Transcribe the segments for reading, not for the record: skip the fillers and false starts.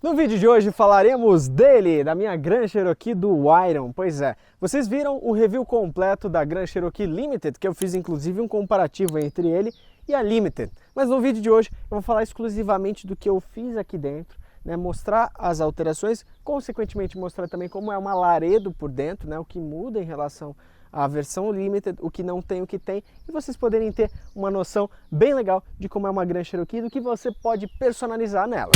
No vídeo de hoje falaremos dele, da minha Grand Cherokee do Iron. Pois é, vocês viram o review completo da Grand Cherokee Limited, que eu fiz inclusive um comparativo entre ele e a Limited. Mas no vídeo de hoje eu vou falar exclusivamente do que eu fiz aqui dentro, né, mostrar as alterações, consequentemente mostrar também como é uma Laredo por dentro, né, o que muda em relação à versão Limited, o que não tem, o que tem, e vocês poderem ter uma noção bem legal de como é uma Grand Cherokee e do que você pode personalizar nela.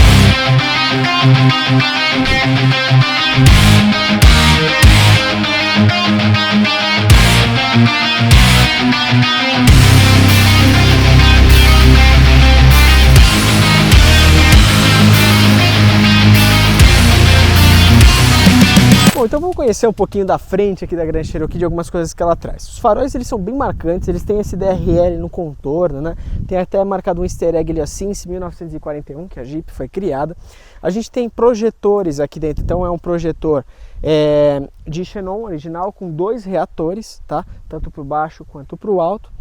Bom, então vamos conhecer um pouquinho da frente aqui da Grand Cherokee, de algumas coisas que ela traz. Os faróis, eles são bem marcantes, eles têm esse DRL no contorno, né? Tem até marcado um easter egg ali assim, 1941, que a Jeep foi criada. A gente tem projetores aqui dentro, então é um projetor de xenon original com 2 reatores, tá? Tanto para o baixo quanto para o alto.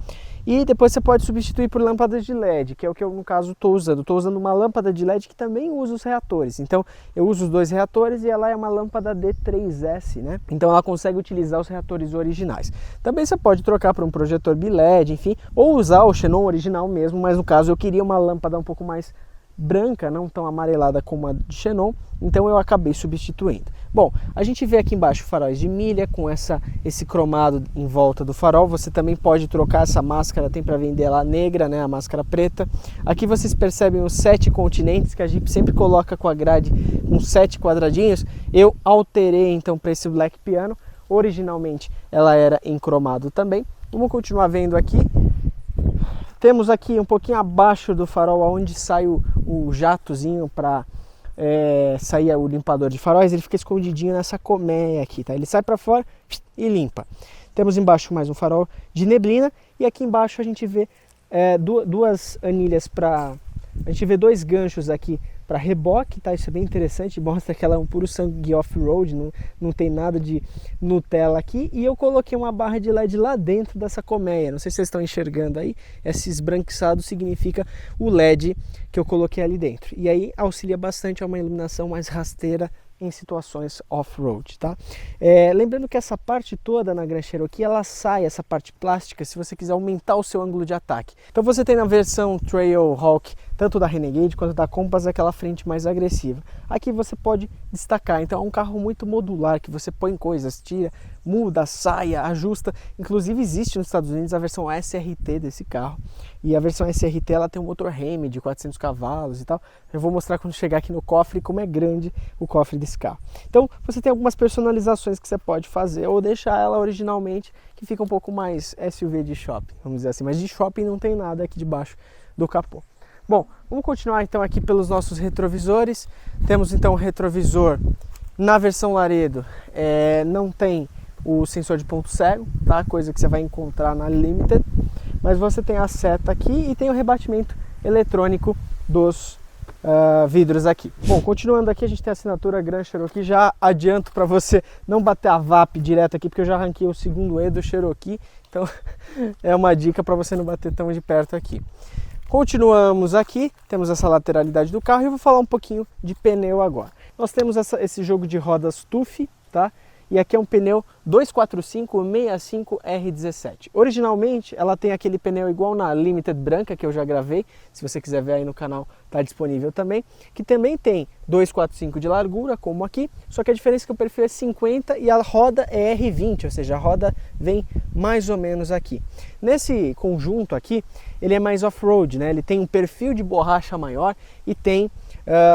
E depois você pode substituir por lâmpadas de LED, que é o que eu no caso estou usando. Estou usando uma lâmpada de LED que também usa os reatores. Então eu uso os 2 reatores e ela é uma lâmpada D3S, né? Então ela consegue utilizar os reatores originais. Também você pode trocar por um projetor BLED, enfim, ou usar o xenon original mesmo, mas no caso eu queria uma lâmpada um pouco mais branca, não tão amarelada como a de xenon, então eu acabei substituindo. Bom, a gente vê aqui embaixo faróis de milha com esse cromado em volta do farol. Você também pode trocar essa máscara, tem para vender lá negra, né, a máscara preta. Aqui vocês percebem os 7 continentes que a Jeep sempre coloca com a grade com 7 quadradinhos. Eu alterei então para esse black piano. Originalmente ela era em cromado também. Vamos continuar vendo aqui. Temos aqui um pouquinho abaixo do farol, onde sai o jatozinho para sair o limpador de faróis. Ele fica escondidinho nessa colmeia aqui, tá? Ele sai para fora e limpa. Temos embaixo mais um farol de neblina e aqui embaixo a gente vê duas anilhas para... A gente vê 2 ganchos aqui para reboque, tá? Isso é bem interessante, mostra que ela é um puro sangue off-road, não tem nada de Nutella aqui. E eu coloquei uma barra de LED lá dentro dessa colmeia, não sei se vocês estão enxergando aí, esse esbranquiçado significa o LED que eu coloquei ali dentro. E aí auxilia bastante a uma iluminação mais rasteira em situações off-road, tá? Lembrando que essa parte toda na Grand Cherokee, ela sai, essa parte plástica, se você quiser aumentar o seu ângulo de ataque. Então você tem na versão Trailhawk, tanto da Renegade quanto da Compass, aquela frente mais agressiva. Aqui você pode destacar, então é um carro muito modular, que você põe coisas, tira, muda, saia, ajusta. Inclusive existe nos Estados Unidos a versão SRT desse carro, e a versão SRT ela tem um motor Hemi de 400 cavalos e tal. Eu vou mostrar quando chegar aqui no cofre como é grande o cofre desse carro. Então você tem algumas personalizações que você pode fazer ou deixar ela originalmente, que fica um pouco mais SUV de shopping, vamos dizer assim, mas de shopping não tem nada aqui debaixo do capô. Bom, vamos continuar então aqui pelos nossos retrovisores. Temos então o retrovisor na versão Laredo, não tem o sensor de ponto cego, tá? Coisa que você vai encontrar na Limited, mas você tem a seta aqui e tem o rebatimento eletrônico dos vidros aqui. Bom, continuando aqui, a gente tem a assinatura Grand Cherokee. Já adianto para você não bater a VAP direto aqui, porque eu já arranquei o segundo E do Cherokee, então é uma dica para você não bater tão de perto aqui. Continuamos aqui, temos essa lateralidade do carro e eu vou falar um pouquinho de pneu agora. Nós temos esse jogo de rodas TUF, tá? E aqui é um pneu 245/65R17. Originalmente ela tem aquele pneu igual na Limited branca que eu já gravei, se você quiser ver aí no canal está disponível também, que também tem 245 de largura, como aqui, só que a diferença é que o perfil é 50 e a roda é R20, ou seja, a roda vem mais ou menos aqui. Nesse conjunto aqui, ele é mais off-road, né? Ele tem um perfil de borracha maior e tem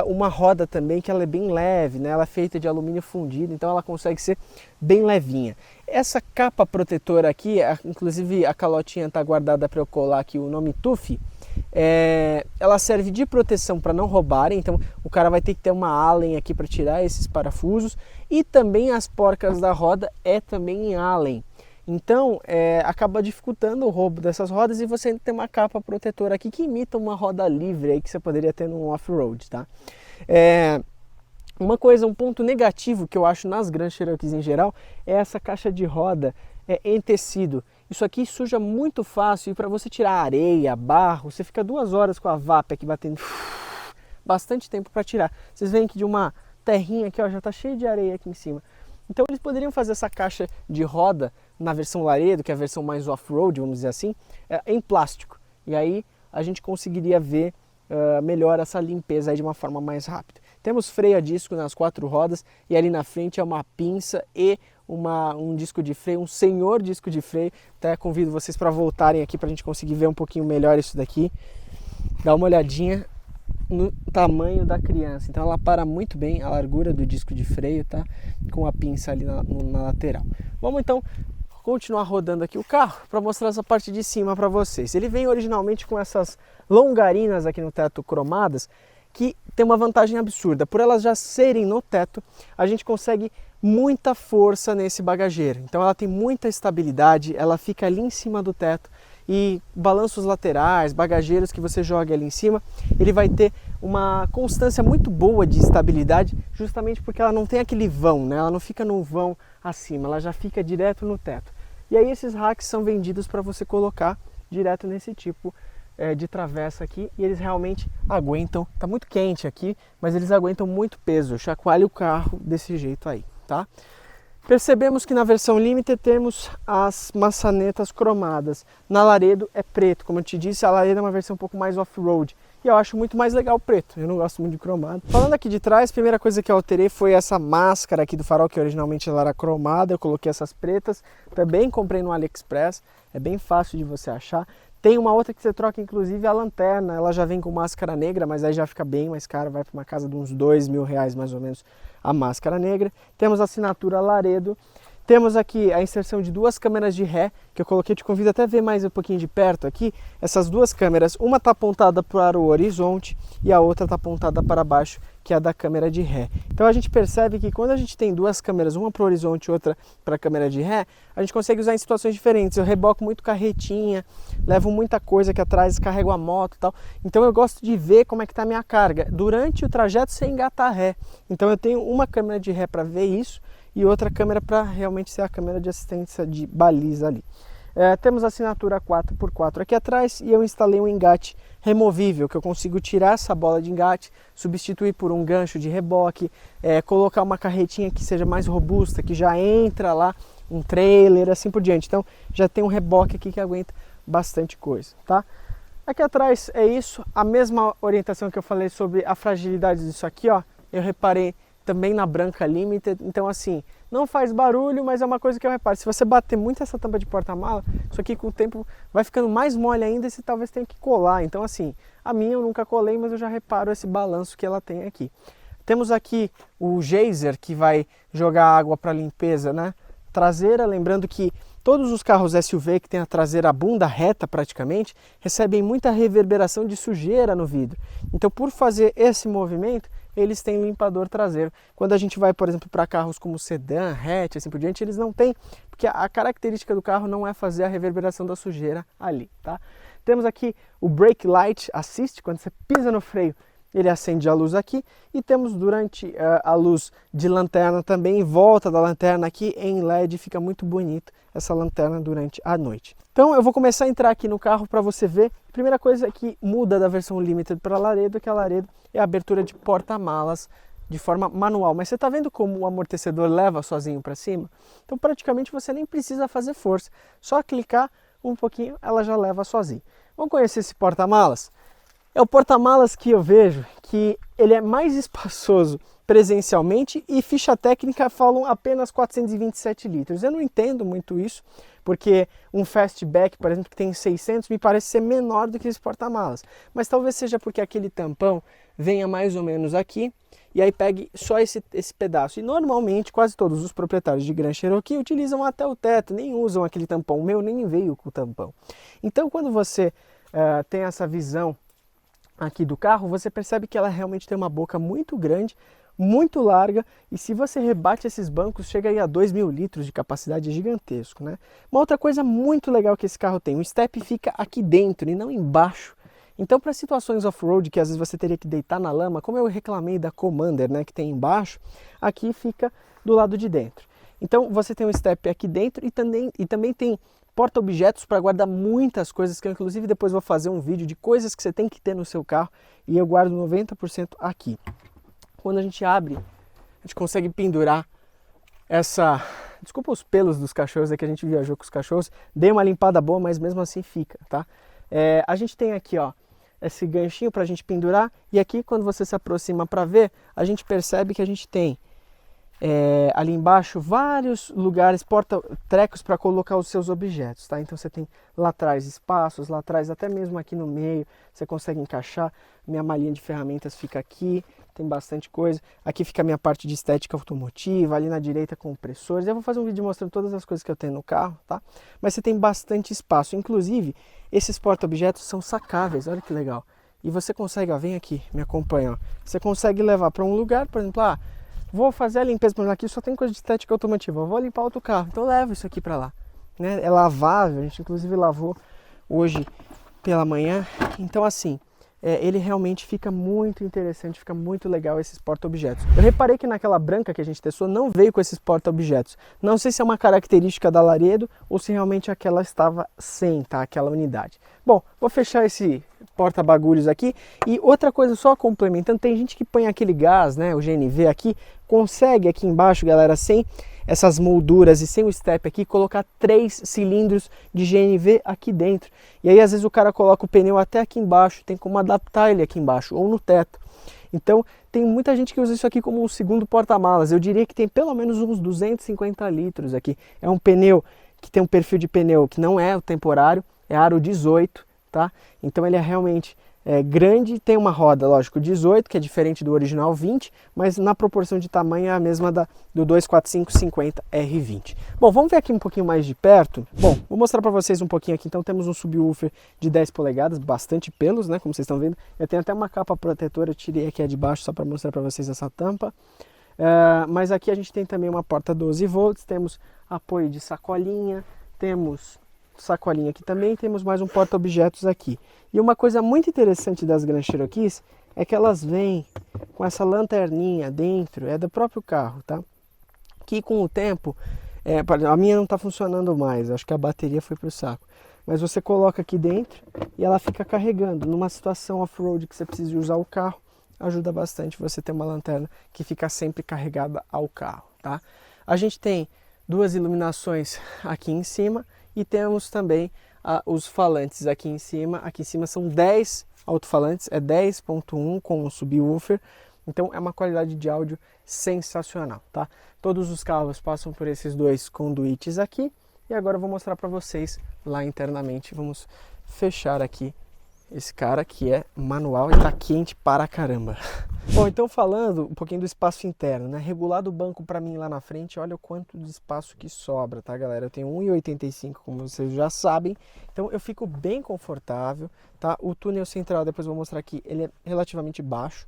uma roda também que ela é bem leve, né? Ela é feita de alumínio fundido, então ela consegue ser bem levinha. Essa capa protetora aqui, inclusive a calotinha está guardada para eu colar aqui o nome TUF, ela serve de proteção para não roubarem, então o cara vai ter que ter uma Allen aqui para tirar esses parafusos, e também as porcas da roda também em Allen. Então acaba dificultando o roubo dessas rodas e você tem uma capa protetora aqui que imita uma roda livre aí que você poderia ter no off-road, tá? Um ponto negativo que eu acho nas Grand Cherokees em geral é essa caixa de roda em tecido. Isso aqui suja muito fácil e para você tirar areia, barro, você fica 2 horas com a VAP aqui batendo bastante tempo para tirar. Vocês veem que de uma terrinha aqui, ó, já está cheio de areia aqui em cima. Então eles poderiam fazer essa caixa de roda na versão Laredo, que é a versão mais off-road, vamos dizer assim, em plástico. E aí a gente conseguiria ver melhor essa limpeza aí de uma forma mais rápida. Temos freio a disco nas 4 rodas e ali na frente é uma pinça e um disco de freio, um senhor disco de freio. Até convido vocês para voltarem aqui para a gente conseguir ver um pouquinho melhor isso daqui. Dá uma olhadinha no tamanho da criança. Então ela para muito bem a largura do disco de freio, tá? Com a pinça ali na lateral. Vamos então continuar rodando aqui o carro para mostrar essa parte de cima para vocês. Ele vem originalmente com essas longarinas aqui no teto cromadas, que tem uma vantagem absurda. Por elas já serem no teto, a gente consegue muita força nesse bagageiro. Então ela tem muita estabilidade, ela fica ali em cima do teto e balanços laterais, bagageiros que você joga ali em cima, ele vai ter uma constância muito boa de estabilidade, justamente porque ela não tem aquele vão, né? Ela não fica num vão acima, ela já fica direto no teto. E aí esses racks são vendidos para você colocar direto nesse tipo de travessa aqui, e eles realmente aguentam. Tá muito quente aqui, mas eles aguentam muito peso. Chacoalha o carro desse jeito aí, tá? Percebemos que na versão Limited temos as maçanetas cromadas. Na Laredo é preto, como eu te disse, a Laredo é uma versão um pouco mais off-road. E eu acho muito mais legal o preto, eu não gosto muito de cromado. Falando aqui de trás, a primeira coisa que eu alterei foi essa máscara aqui do farol, que originalmente ela era cromada. Eu coloquei essas pretas, também comprei no AliExpress, é bem fácil de você achar. Tem uma outra que você troca, inclusive, a lanterna, ela já vem com máscara negra, mas aí já fica bem mais caro, vai para uma casa de uns R$2.000 mais ou menos a máscara negra. Temos a assinatura Laredo. Temos aqui a inserção de 2 câmeras de ré, que eu coloquei, te convido até a ver mais um pouquinho de perto aqui. Essas 2 câmeras, uma está apontada para o horizonte e a outra está apontada para baixo, que é a da câmera de ré. Então a gente percebe que quando a gente tem 2 câmeras, uma para o horizonte e outra para a câmera de ré, a gente consegue usar em situações diferentes. Eu reboco muito carretinha, levo muita coisa aqui atrás, carrego a moto e tal. Então eu gosto de ver como é que está a minha carga durante o trajeto sem engatar ré. Então eu tenho uma câmera de ré para ver isso, e outra câmera para realmente ser a câmera de assistência de baliza ali. Temos a assinatura 4x4 aqui atrás e eu instalei um engate removível, que eu consigo tirar essa bola de engate, substituir por um gancho de reboque, colocar uma carretinha que seja mais robusta, que já entra lá, um trailer, assim por diante. Então já tem um reboque aqui que aguenta bastante coisa, tá? Aqui atrás é isso, a mesma orientação que eu falei sobre a fragilidade disso aqui, ó, eu reparei também na branca Limited. Então assim, não faz barulho, mas é uma coisa que eu reparo. Se você bater muito essa tampa de porta-mala, isso aqui com o tempo vai ficando mais mole ainda e você talvez tenha que colar. Então assim, a minha eu nunca colei, mas eu já reparo esse balanço que ela tem aqui. Temos aqui o geyser que vai jogar água para limpeza, né? Traseira, lembrando que todos os carros SUV que tem a traseira, a bunda reta praticamente, recebem muita reverberação de sujeira no vidro. Então por fazer esse movimento, eles têm limpador traseiro. Quando a gente vai, por exemplo, para carros como sedã, hatch, assim por diante, eles não têm, porque a característica do carro não é fazer a reverberação da sujeira ali, tá? Temos aqui o Brake Light Assist, quando você pisa no freio, ele acende a luz aqui, e temos durante a luz de lanterna também, em volta da lanterna aqui em LED, fica muito bonito essa lanterna durante a noite. Então eu vou começar a entrar aqui no carro para você ver. A primeira coisa que muda da versão Limited para a Laredo é que a Laredo é a abertura de porta-malas de forma manual, mas você está vendo como o amortecedor leva sozinho para cima? Então praticamente você nem precisa fazer força, só clicar um pouquinho, ela já leva sozinho. Vamos conhecer esse porta-malas? É o porta-malas que eu vejo que ele é mais espaçoso presencialmente e ficha técnica falam apenas 427 litros. Eu não entendo muito isso, porque um Fastback, por exemplo, que tem 600, me parece ser menor do que esse porta-malas. Mas talvez seja porque aquele tampão venha mais ou menos aqui e aí pegue só esse pedaço. E normalmente quase todos os proprietários de Grand Cherokee utilizam até o teto, nem usam aquele tampão. O meu nem veio com o tampão. Então quando você tem essa visão aqui do carro, você percebe que ela realmente tem uma boca muito grande, muito larga, e se você rebate esses bancos, chega aí a 2.000 litros de capacidade, é gigantesco, né? Uma outra coisa muito legal que esse carro tem, o step fica aqui dentro e não embaixo. Então para situações off-road, que às vezes você teria que deitar na lama, como eu reclamei da Commander, né, que tem embaixo, aqui fica do lado de dentro. Então você tem um step aqui dentro e também tem porta-objetos para guardar muitas coisas, que eu inclusive depois vou fazer um vídeo de coisas que você tem que ter no seu carro, e eu guardo 90% aqui. Quando a gente abre, a gente consegue pendurar essa... Desculpa os pelos dos cachorros, é que a gente viajou com os cachorros, dei uma limpada boa, mas mesmo assim fica, tá? A gente tem aqui, ó, esse ganchinho para a gente pendurar, e aqui quando você se aproxima para ver, a gente percebe que a gente tem ali embaixo vários lugares, porta-trecos para colocar os seus objetos, tá? Então você tem lá atrás espaços, lá atrás até mesmo aqui no meio, você consegue encaixar. Minha malinha de ferramentas fica aqui, tem bastante coisa. Aqui fica a minha parte de estética automotiva, ali na direita compressores. Eu vou fazer um vídeo mostrando todas as coisas que eu tenho no carro, tá? Mas você tem bastante espaço, inclusive esses porta-objetos são sacáveis, olha que legal. E você consegue, ó, vem aqui, me acompanha, ó. Você consegue levar para um lugar, por exemplo, vou fazer a limpeza, por exemplo, aqui só tem coisa de estética automotiva, vou limpar outro carro, então eu levo isso aqui para lá, né? É lavável, a gente inclusive lavou hoje pela manhã, então assim, ele realmente fica muito interessante, fica muito legal esses porta-objetos. Eu reparei que naquela branca que a gente testou não veio com esses porta-objetos, não sei se é uma característica da Laredo ou se realmente aquela estava sem, tá? Aquela unidade. Bom, vou fechar esse porta-bagulhos aqui. E outra coisa só complementando, tem gente que põe aquele gás, né, o GNV aqui, consegue aqui embaixo, galera, sem essas molduras e sem o step aqui, colocar 3 cilindros de GNV aqui dentro. E aí às vezes o cara coloca o pneu até aqui embaixo, tem como adaptar ele aqui embaixo ou no teto. Então tem muita gente que usa isso aqui como um segundo porta-malas. Eu diria que tem pelo menos uns 250 litros aqui. É um pneu que tem um perfil de pneu que não é o temporário, é aro 18, tá? Então ele é realmente grande, tem uma roda, lógico, 18, que é diferente do original 20, mas na proporção de tamanho é a mesma do 245/50 R20. Bom, vamos ver aqui um pouquinho mais de perto. Bom, vou mostrar para vocês um pouquinho aqui. Então temos um subwoofer de 10 polegadas, bastante pelos, né, como vocês estão vendo. Eu tenho até uma capa protetora, eu tirei aqui a de baixo só para mostrar para vocês essa tampa. Mas aqui a gente tem também uma porta 12 volts, temos apoio de sacolinha, temos sacolinha aqui também, temos mais um porta-objetos aqui. E uma coisa muito interessante das Grand Cherokees é que elas vêm com essa lanterninha dentro, é do próprio carro, tá? Que com o tempo, a minha não está funcionando mais, acho que a bateria foi pro saco. Mas você coloca aqui dentro e ela fica carregando. Numa situação off-road que você precisa usar o carro, ajuda bastante você ter uma lanterna que fica sempre carregada ao carro, tá? A gente tem 2 iluminações aqui em cima e temos também os falantes aqui em cima. Aqui em cima são 10 alto-falantes, é 10.1 com um subwoofer, então é uma qualidade de áudio sensacional, tá? Todos os carros passam por esses 2 conduítes aqui e agora eu vou mostrar para vocês lá internamente. Vamos fechar aqui esse cara que é manual e tá quente para caramba. Bom, então falando um pouquinho do espaço interno, né? Regulado o banco para mim lá na frente, olha o quanto de espaço que sobra, tá, galera? Eu tenho 1,85, como vocês já sabem, então eu fico bem confortável, tá? O túnel central, depois eu vou mostrar aqui, ele é relativamente baixo.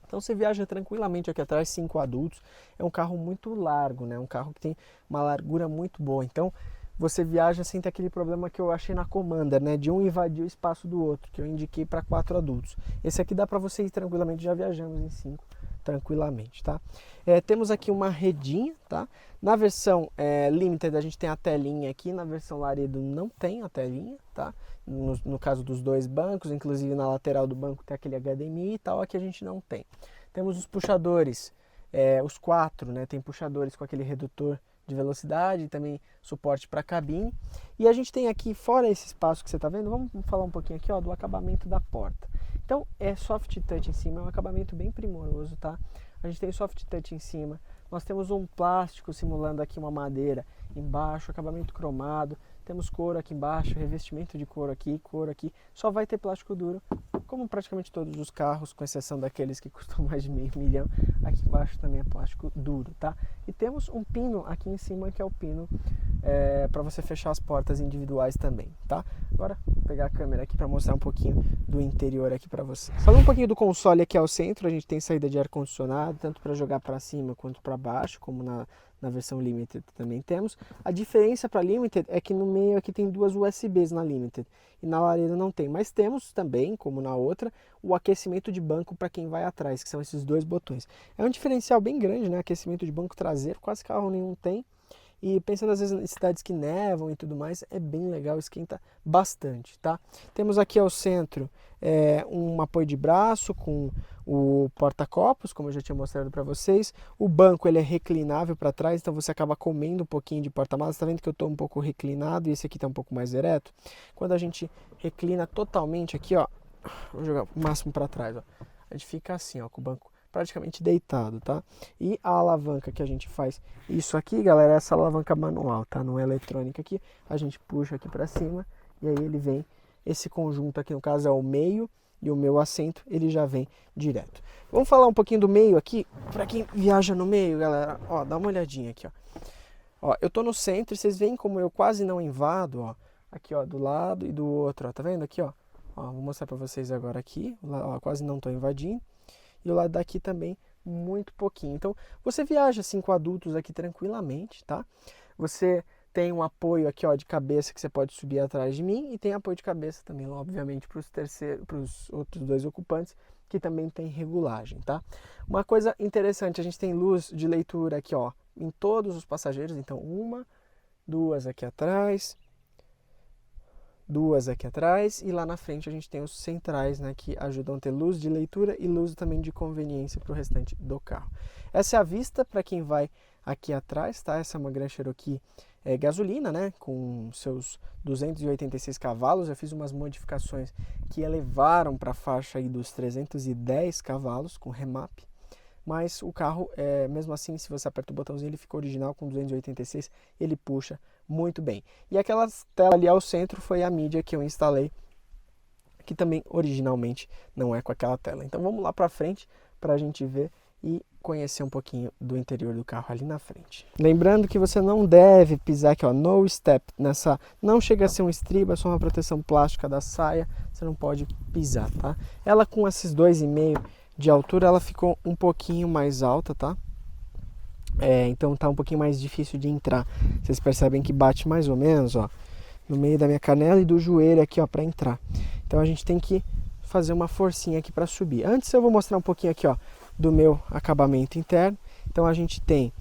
Então você viaja tranquilamente aqui atrás, 5 adultos. É um carro muito largo, né? Um carro que tem uma largura muito boa. Então você viaja sem ter aquele problema que eu achei na Commander, né? De um invadir o espaço do outro, que eu indiquei para 4 adultos. Esse aqui dá para você ir tranquilamente, já viajamos em 5 tranquilamente, tá? Temos aqui uma redinha, tá? Na versão Limited a gente tem a telinha aqui, na versão Laredo não tem a telinha, tá? No caso dos 2 bancos, inclusive na lateral do banco tem aquele HDMI e tal, aqui a gente não tem. Temos os puxadores, os 4, né? Tem puxadores com aquele redutor de velocidade, também suporte para cabine. E a gente tem aqui, fora esse espaço que você está vendo, vamos falar um pouquinho aqui, ó, do acabamento da porta. Então é soft touch em cima, é um acabamento bem primoroso, tá? A gente tem soft touch em cima, nós temos um plástico simulando aqui uma madeira embaixo, acabamento cromado, temos couro aqui embaixo, revestimento de couro aqui, só vai ter plástico duro, como praticamente todos os carros, com exceção daqueles que custam mais de $500 mil, aqui embaixo também é plástico duro, tá? E temos um pino aqui em cima, que é o pino para você fechar as portas individuais também, tá? Agora vou pegar a câmera aqui para mostrar um pouquinho do interior aqui para você. Falando um pouquinho do console aqui ao centro, a gente tem saída de ar-condicionado, tanto para jogar para cima quanto para baixo, como na versão Limited também temos. A diferença para Limited é que no meio aqui tem 2 USBs na Limited e na Laredo não tem, mas temos também, como na outra, o aquecimento de banco para quem vai atrás, que são esses 2 botões. É um diferencial bem grande, né? Aquecimento de banco traseiro, quase carro nenhum tem. E pensando às vezes em cidades que nevam e tudo mais, é bem legal, esquenta bastante, tá? Temos aqui ao centro um apoio de braço com o porta-copos, como eu já tinha mostrado para vocês. O banco ele é reclinável para trás, então você acaba comendo um pouquinho de porta-malas. Tá vendo que eu estou um pouco reclinado e esse aqui está um pouco mais ereto? Quando a gente reclina totalmente aqui, ó, vou jogar o máximo para trás, ó, a gente fica assim, ó, com o banco praticamente deitado, tá? E a alavanca que a gente faz, isso aqui, galera, é essa alavanca manual, tá? Não é eletrônica aqui. A gente puxa aqui para cima e aí ele vem, esse conjunto aqui no caso é o meio e o meu assento, ele já vem direto. Vamos falar um pouquinho do meio aqui, para quem viaja no meio, galera. Ó, dá uma olhadinha aqui, ó. Ó, eu tô no centro e vocês veem como eu quase não invado, ó. Aqui, ó, do lado e do outro, ó. Tá vendo aqui, ó? Ó, vou mostrar para vocês agora aqui. Ó, quase não tô invadindo. E o lado daqui também, muito pouquinho. Então, você viaja assim com adultos aqui tranquilamente, tá? Você tem um apoio aqui, ó, de cabeça que você pode subir atrás de mim. E tem apoio de cabeça também, obviamente, para os outros dois ocupantes, que também tem regulagem, tá? Uma coisa interessante, a gente tem luz de leitura aqui, ó, em todos os passageiros. Então, uma, duas aqui atrás, duas aqui atrás, e lá na frente a gente tem os centrais, né, que ajudam a ter luz de leitura e luz também de conveniência para o restante do carro. Essa é a vista para quem vai aqui atrás, tá? Essa é uma Grand Cherokee gasolina, né, com seus 286 cavalos. Eu fiz umas modificações que elevaram para a faixa aí dos 310 cavalos com remap. Mas o carro, mesmo assim, se você aperta o botãozinho, ele fica original com 286, ele puxa muito bem. E aquela tela ali ao centro foi a mídia que eu instalei, que também originalmente não é com aquela tela. Então vamos lá para frente para a gente ver e conhecer um pouquinho do interior do carro ali na frente. Lembrando que você não deve pisar aqui, ó, no step, nessa, não chega a ser um estribo, é só uma proteção plástica da saia, você não pode pisar, tá? Ela com esses 2,5 de altura, ela ficou um pouquinho mais alta, tá? Então tá um pouquinho mais difícil de entrar. Vocês percebem que bate mais ou menos, ó, no meio da minha canela e do joelho aqui, ó, para entrar. Então a gente tem que fazer uma forcinha aqui para subir. Antes eu vou mostrar um pouquinho aqui, ó, do meu acabamento interno. Então a gente tem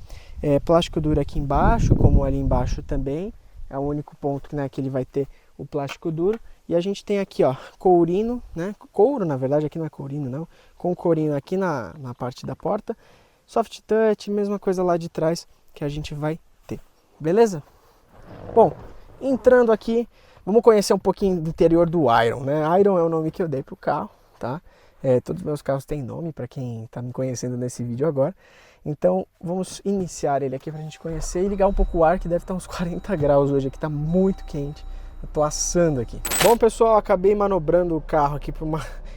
plástico duro aqui embaixo, como ali embaixo também. É o único ponto, né, que ele vai ter o plástico duro. E a gente tem aqui, ó, courino, né? Couro, na verdade, aqui não é courino, não. Com courino aqui na parte da porta. Soft touch, mesma coisa lá de trás que a gente vai ter. Beleza? Bom, entrando aqui, vamos conhecer um pouquinho do interior do Iron, né? Iron é o nome que eu dei pro carro, tá? Todos os meus carros têm nome, para quem está me conhecendo nesse vídeo agora. Então, vamos iniciar ele aqui para a gente conhecer e ligar um pouco o ar, que deve estar uns 40 graus hoje aqui, está muito quente. Eu tô assando aqui. Bom, pessoal, acabei manobrando o carro aqui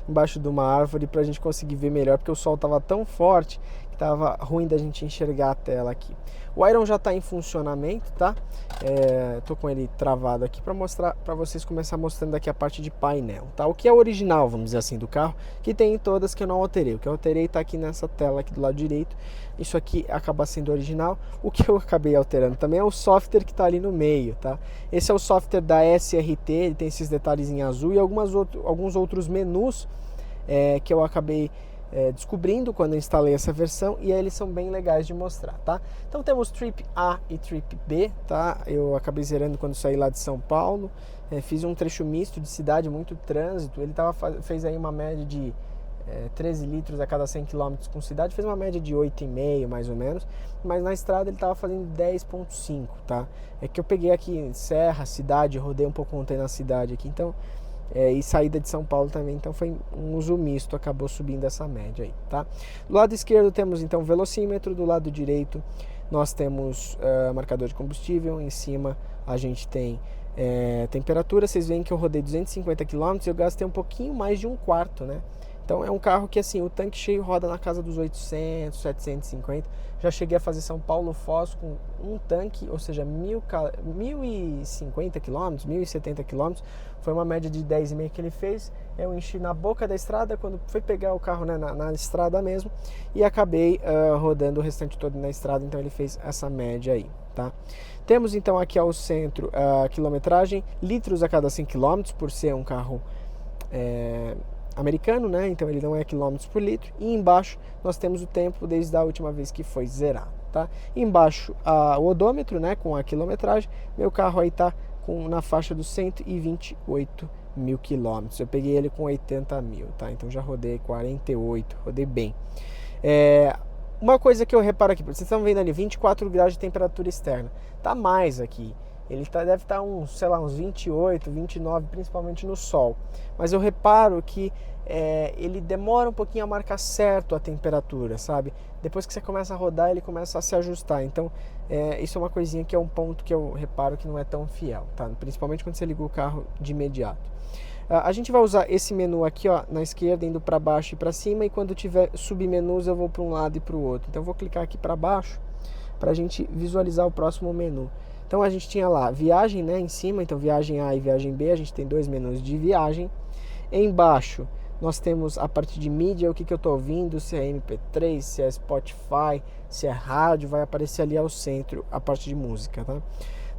embaixo de uma árvore para a gente conseguir ver melhor, porque o sol estava tão forte que estava ruim da gente enxergar a tela aqui. O Iron já está em funcionamento, tá? Tô com ele travado aqui para mostrar para vocês, começar mostrando aqui a parte de painel, tá? O que é original, vamos dizer assim, do carro, que tem em todas que eu não alterei. O que eu alterei tá aqui nessa tela aqui do lado direito. Isso aqui acaba sendo original. O que eu acabei alterando também é o software que está ali no meio, tá? Esse é o software da SRT, ele tem esses detalhes em azul e alguns outros menus que eu acabei descobrindo quando eu instalei essa versão, e aí eles são bem legais de mostrar, tá? Então temos Trip A e Trip B, tá? Eu acabei zerando quando saí lá de São Paulo, fiz um trecho misto de cidade, muito trânsito. Ele fez aí uma média de 13 litros a cada 100 km com cidade, fez uma média de 8,5 mais ou menos, mas na estrada ele estava fazendo 10,5, tá? É que eu peguei aqui em serra, cidade, rodei um pouco ontem na cidade aqui, então e saída de São Paulo também, então foi um uso misto, acabou subindo essa média aí, tá? Do lado esquerdo temos então velocímetro, do lado direito nós temos marcador de combustível, em cima a gente tem temperatura. Vocês veem que eu rodei 250 km e eu gastei um pouquinho mais de um quarto, né? Então é um carro que assim, o tanque cheio roda na casa dos 800, 750. Já cheguei a fazer São Paulo-Foz com um tanque, ou seja, 1050 km, 1070 km. Foi uma média de 10,5 que ele fez. Eu enchi na boca da estrada, quando fui pegar o carro, né, na estrada mesmo, e acabei rodando o restante todo na estrada. Então ele fez essa média aí, tá? Temos então aqui ao centro a quilometragem, litros a cada 100 km, por ser um carro americano, né? Então ele não é quilômetros por litro. E embaixo nós temos o tempo desde a última vez que foi zerado, tá? Embaixo o odômetro, né, com a quilometragem. Meu carro aí tá na faixa dos 128 mil quilômetros. Eu peguei ele com 80 mil, tá? Então já rodei 48, rodei bem. Uma coisa que eu reparo aqui, vocês estão vendo ali 24 graus de temperatura externa, tá mais aqui. Ele deve estar uns 28, 29, principalmente no sol. Mas eu reparo que ele demora um pouquinho a marcar certo a temperatura, sabe? Depois que você começa a rodar, ele começa a se ajustar. Então, isso é uma coisinha que é um ponto que eu reparo que não é tão fiel, tá? Principalmente quando você liga o carro de imediato. A gente vai usar esse menu aqui, ó, na esquerda, indo para baixo e para cima, e quando tiver submenus eu vou para um lado e para o outro. Então eu vou clicar aqui para baixo para a gente visualizar o próximo menu. Então a gente tinha lá viagem, né, em cima, então viagem A e viagem B, a gente tem dois menus de viagem. Embaixo nós temos a parte de mídia, o que eu estou ouvindo, se é MP3, se é Spotify, se é rádio, vai aparecer ali ao centro a parte de música, tá?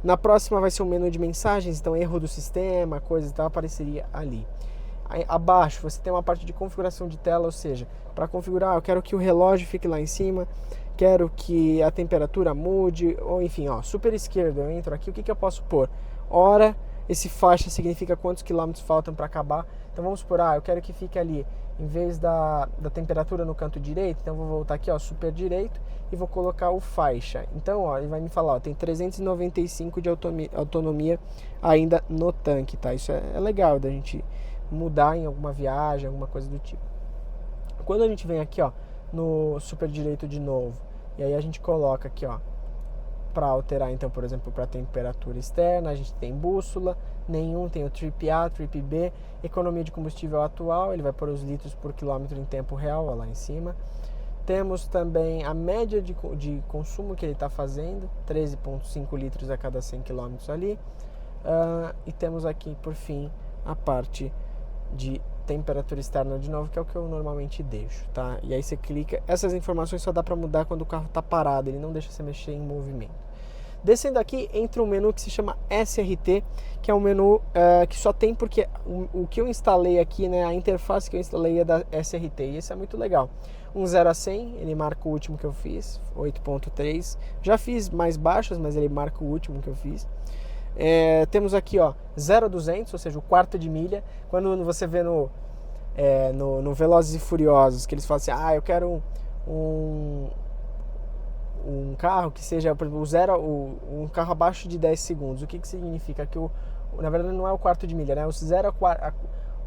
Na próxima vai ser um menu de mensagens, então erro do sistema, coisas e tal, apareceria ali. Aí, abaixo você tem uma parte de configuração de tela, ou seja, para configurar, eu quero que o relógio fique lá em cima, quero que a temperatura mude, ou enfim, ó, super esquerdo, eu entro aqui, o que eu posso pôr? Hora, esse faixa significa quantos quilômetros faltam para acabar, então vamos supor, eu quero que fique ali, em vez da temperatura no canto direito, então eu vou voltar aqui, ó, super direito, e vou colocar o faixa. Então, ó, ele vai me falar, ó, tem 395 de autonomia ainda no tanque, tá? Isso é legal da gente mudar em alguma viagem, alguma coisa do tipo. Quando a gente vem aqui, ó, no super direito de novo, e aí a gente coloca aqui, ó, para alterar, então, por exemplo, para temperatura externa, a gente tem bússola, nenhum, tem o Trip A, Trip B, economia de combustível atual, ele vai pôr os litros por quilômetro em tempo real, ó, lá em cima. Temos também a média de consumo que ele está fazendo, 13,5 litros a cada 100 km ali. E temos aqui, por fim, a parte de temperatura externa de novo, que é o que eu normalmente deixo, tá? E aí você clica, essas informações só dá para mudar quando o carro está parado, ele não deixa você mexer em movimento. Descendo aqui, entra um menu que se chama SRT, que é um menu que só tem porque o que eu instalei aqui, né, a interface que eu instalei é da SRT, e isso é muito legal. 0 a 100, ele marca o último que eu fiz, 8.3. Já fiz mais baixas, mas ele marca o último que eu fiz. Temos aqui, ó, 0 a 200, ou seja, o quarto de milha. Quando você vê no Velozes e Furiosos, que eles falam assim, eu quero um carro que seja, por exemplo, um carro abaixo de 10 segundos. O que significa? Que na verdade não é o quarto de milha, né? O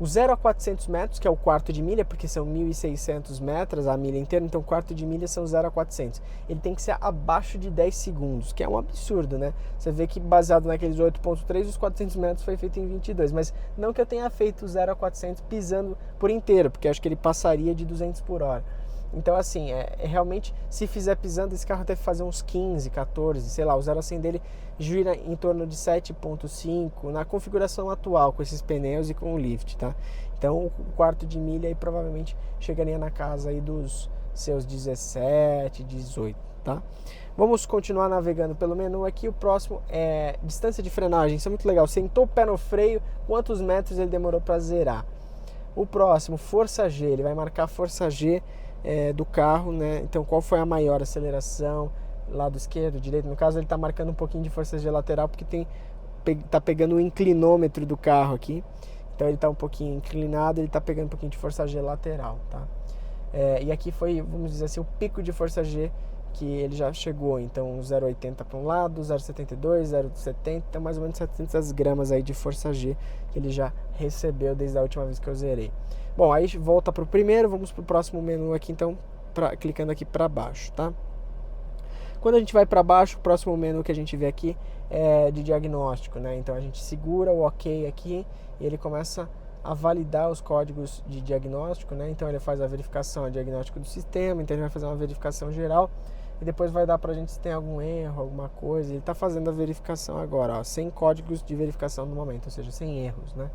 0 a 400 metros, que é o quarto de milha, porque são 1.600 metros a milha inteira, então o quarto de milha são 0 a 400. Ele tem que ser abaixo de 10 segundos, que é um absurdo, né? Você vê que baseado naqueles 8.3, os 400 metros foi feito em 22, mas não que eu tenha feito 0 a 400 pisando por inteiro, porque acho que ele passaria de 200 por hora. Então, assim, realmente, se fizer pisando, esse carro deve fazer uns 15, 14, sei lá, o 0 a 100 dele gira em torno de 7.5 na configuração atual, com esses pneus e com o lift, tá? Então, o quarto de milha aí provavelmente chegaria na casa aí dos seus 17, 18, tá? Vamos continuar navegando pelo menu aqui. O próximo é distância de frenagem, isso é muito legal. Sentou o pé no freio, quantos metros ele demorou para zerar? O próximo, força G, ele vai marcar a força G do carro, né? Então qual foi a maior aceleração, lado esquerdo, direito, no caso ele está marcando um pouquinho de força G lateral porque tá pegando o inclinômetro do carro aqui, então ele está um pouquinho inclinado, ele está pegando um pouquinho de força G lateral, tá? E aqui foi, vamos dizer assim, o pico de força G que ele já chegou, então 0,80 para um lado, 0,72, 0,70, então mais ou menos 700 gramas aí de força G que ele já recebeu desde a última vez que eu zerei. Bom, aí volta para o primeiro, vamos para o próximo menu aqui, então, clicando aqui para baixo, tá? Quando a gente vai para baixo, o próximo menu que a gente vê aqui é de diagnóstico, né? Então a gente segura o OK aqui e ele começa a validar os códigos de diagnóstico, né? Então ele faz a verificação, o diagnóstico do sistema, então ele vai fazer uma verificação geral e depois vai dar pra gente se tem algum erro, alguma coisa. Ele tá fazendo a verificação agora, ó, sem códigos de verificação no momento, ou seja, sem erros, né?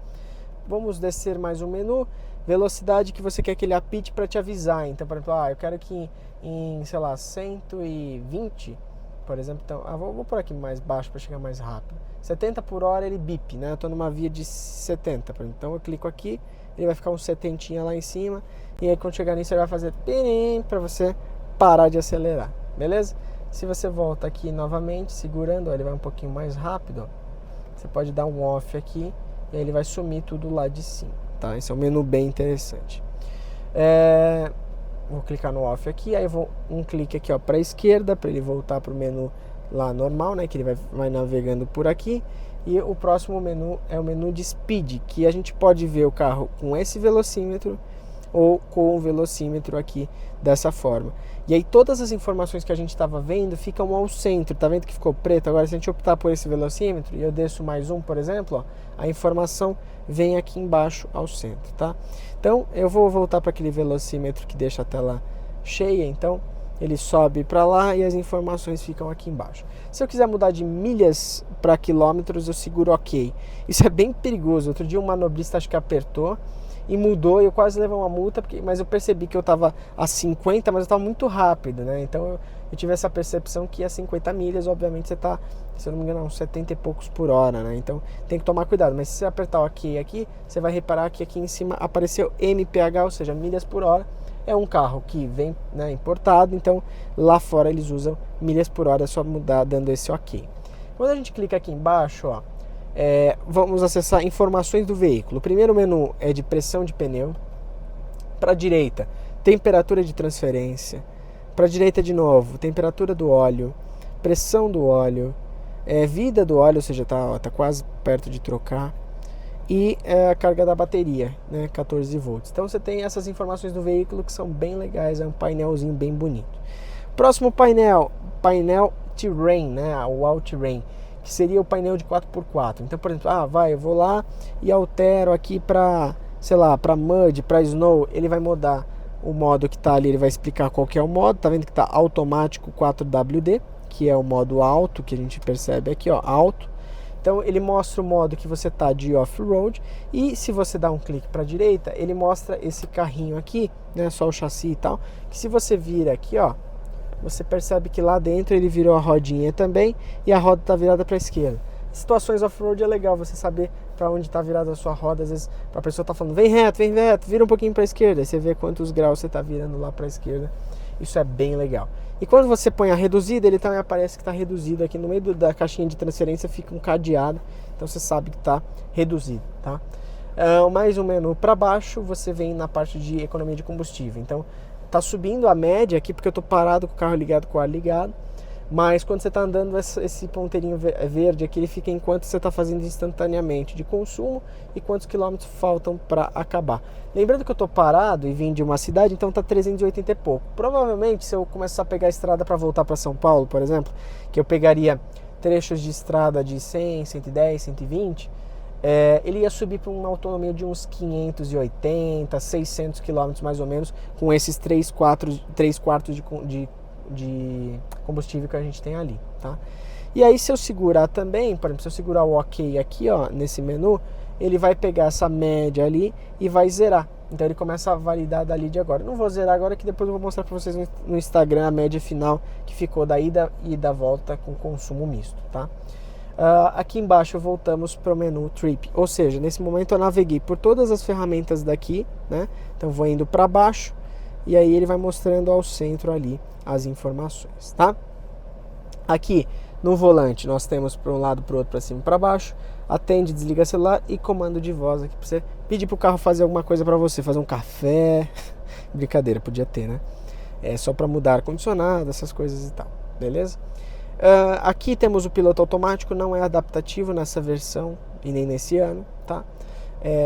Vamos descer mais um menu, velocidade que você quer que ele apite para te avisar. Então, por exemplo, eu quero que em, sei lá, 120, por exemplo, então, vou por aqui mais baixo para chegar mais rápido. 70 por hora ele bip, né? Eu tô numa via de 70, por exemplo. Então eu clico aqui, ele vai ficar uns 70 lá em cima, e aí quando chegar nisso ele vai fazer pirim para você parar de acelerar, beleza? Se você volta aqui novamente, segurando, ó, ele vai um pouquinho mais rápido, ó, você pode dar um off aqui e aí ele vai sumir tudo lá de cima, tá? Esse é um menu bem interessante. Vou clicar no off aqui, aí eu vou um clique aqui, ó, para a esquerda, para ele voltar para o menu lá normal, né? Que ele vai navegando por aqui. E o próximo menu é o menu de Speed, que a gente pode ver o carro com esse velocímetro ou com o velocímetro aqui dessa forma. E aí todas as informações que a gente estava vendo ficam ao centro, tá vendo que ficou preto? Agora se a gente optar por esse velocímetro e eu desço mais um, por exemplo, ó, a informação vem aqui embaixo ao centro, tá? Então eu vou voltar para aquele velocímetro que deixa a tela cheia, então ele sobe para lá e as informações ficam aqui embaixo. Se eu quiser mudar de milhas para quilômetros, eu seguro OK. Isso é bem perigoso. Outro dia um manobrista acho que apertou e mudou, e eu quase levei uma multa, mas eu percebi que eu estava a 50, mas eu estava muito rápido, né? Então eu tive essa percepção que a 50 milhas, obviamente você está, se eu não me engano, uns 70 e poucos por hora, né? Então tem que tomar cuidado, mas se você apertar o OK aqui, você vai reparar que aqui em cima apareceu MPH, ou seja, milhas por hora. É um carro que vem, né, importado, então lá fora eles usam milhas por hora, é só mudar dando esse OK. Quando a gente clica aqui embaixo, ó, vamos acessar informações do veículo. O primeiro menu é de pressão de pneu. Para a direita, temperatura de transferência. Para a direita de novo, temperatura do óleo, pressão do óleo, vida do óleo, ou seja, tá quase perto de trocar. E a carga da bateria, né, 14 volts. Então você tem essas informações do veículo que são bem legais, é um painelzinho bem bonito. Próximo painel Terrain, né, o All Terrain, que seria o painel de 4x4. Então, por exemplo, eu vou lá e altero aqui para, sei lá, para Mud, para Snow, ele vai mudar o modo que está ali, ele vai explicar qual que é o modo. Tá vendo que está automático 4WD, que é o modo alto, que a gente percebe aqui, ó, alto. Então ele mostra o modo que você está de off-road, e se você dá um clique para a direita, ele mostra esse carrinho aqui, né, só o chassi e tal, que se você vira aqui, ó, você percebe que lá dentro ele virou a rodinha também, e a roda está virada para a esquerda. Situações off-road é legal você saber para onde está virada a sua roda. Às vezes a pessoa está falando, vem reto, vira um pouquinho para a esquerda, aí você vê quantos graus você está virando lá para a esquerda. Isso é bem legal. E quando você põe a reduzida, ele também aparece que está reduzido. Aqui no meio da caixinha de transferência fica um cadeado, então você sabe que está reduzido, tá? Mais um menu para baixo, você vem na parte de economia de combustível. Então está subindo a média aqui porque eu estou parado com o carro ligado, com o ar ligado. Mas quando você está andando, esse ponteirinho verde aqui, ele fica enquanto você está fazendo instantaneamente de consumo e quantos quilômetros faltam para acabar. Lembrando que eu estou parado e vim de uma cidade, então está 380 e pouco. Provavelmente, se eu começar a pegar a estrada para voltar para São Paulo, por exemplo, que eu pegaria trechos de estrada de 100, 110, 120, ele ia subir para uma autonomia de uns 580, 600 quilômetros mais ou menos, com esses 3 quartos de combustível que a gente tem ali, tá? E aí se eu segurar também, por exemplo, se eu segurar o OK aqui, ó, nesse menu, ele vai pegar essa média ali e vai zerar. Então ele começa a validar dali de agora. Não vou zerar agora, que depois eu vou mostrar para vocês no Instagram a média final que ficou da ida e da volta com consumo misto, tá? Aqui embaixo voltamos para o menu Trip, ou seja, nesse momento eu naveguei por todas as ferramentas daqui, né? Então vou indo para baixo e aí ele vai mostrando ao centro ali as informações, tá? Aqui no volante nós temos para um lado, para o outro, para cima e para baixo, atende, desliga celular e comando de voz aqui para você pedir para o carro fazer alguma coisa para você, fazer um café, brincadeira, podia ter, né? É só para mudar ar-condicionado, essas coisas e tal, beleza? Aqui temos o piloto automático, não é adaptativo nessa versão e nem nesse ano, tá?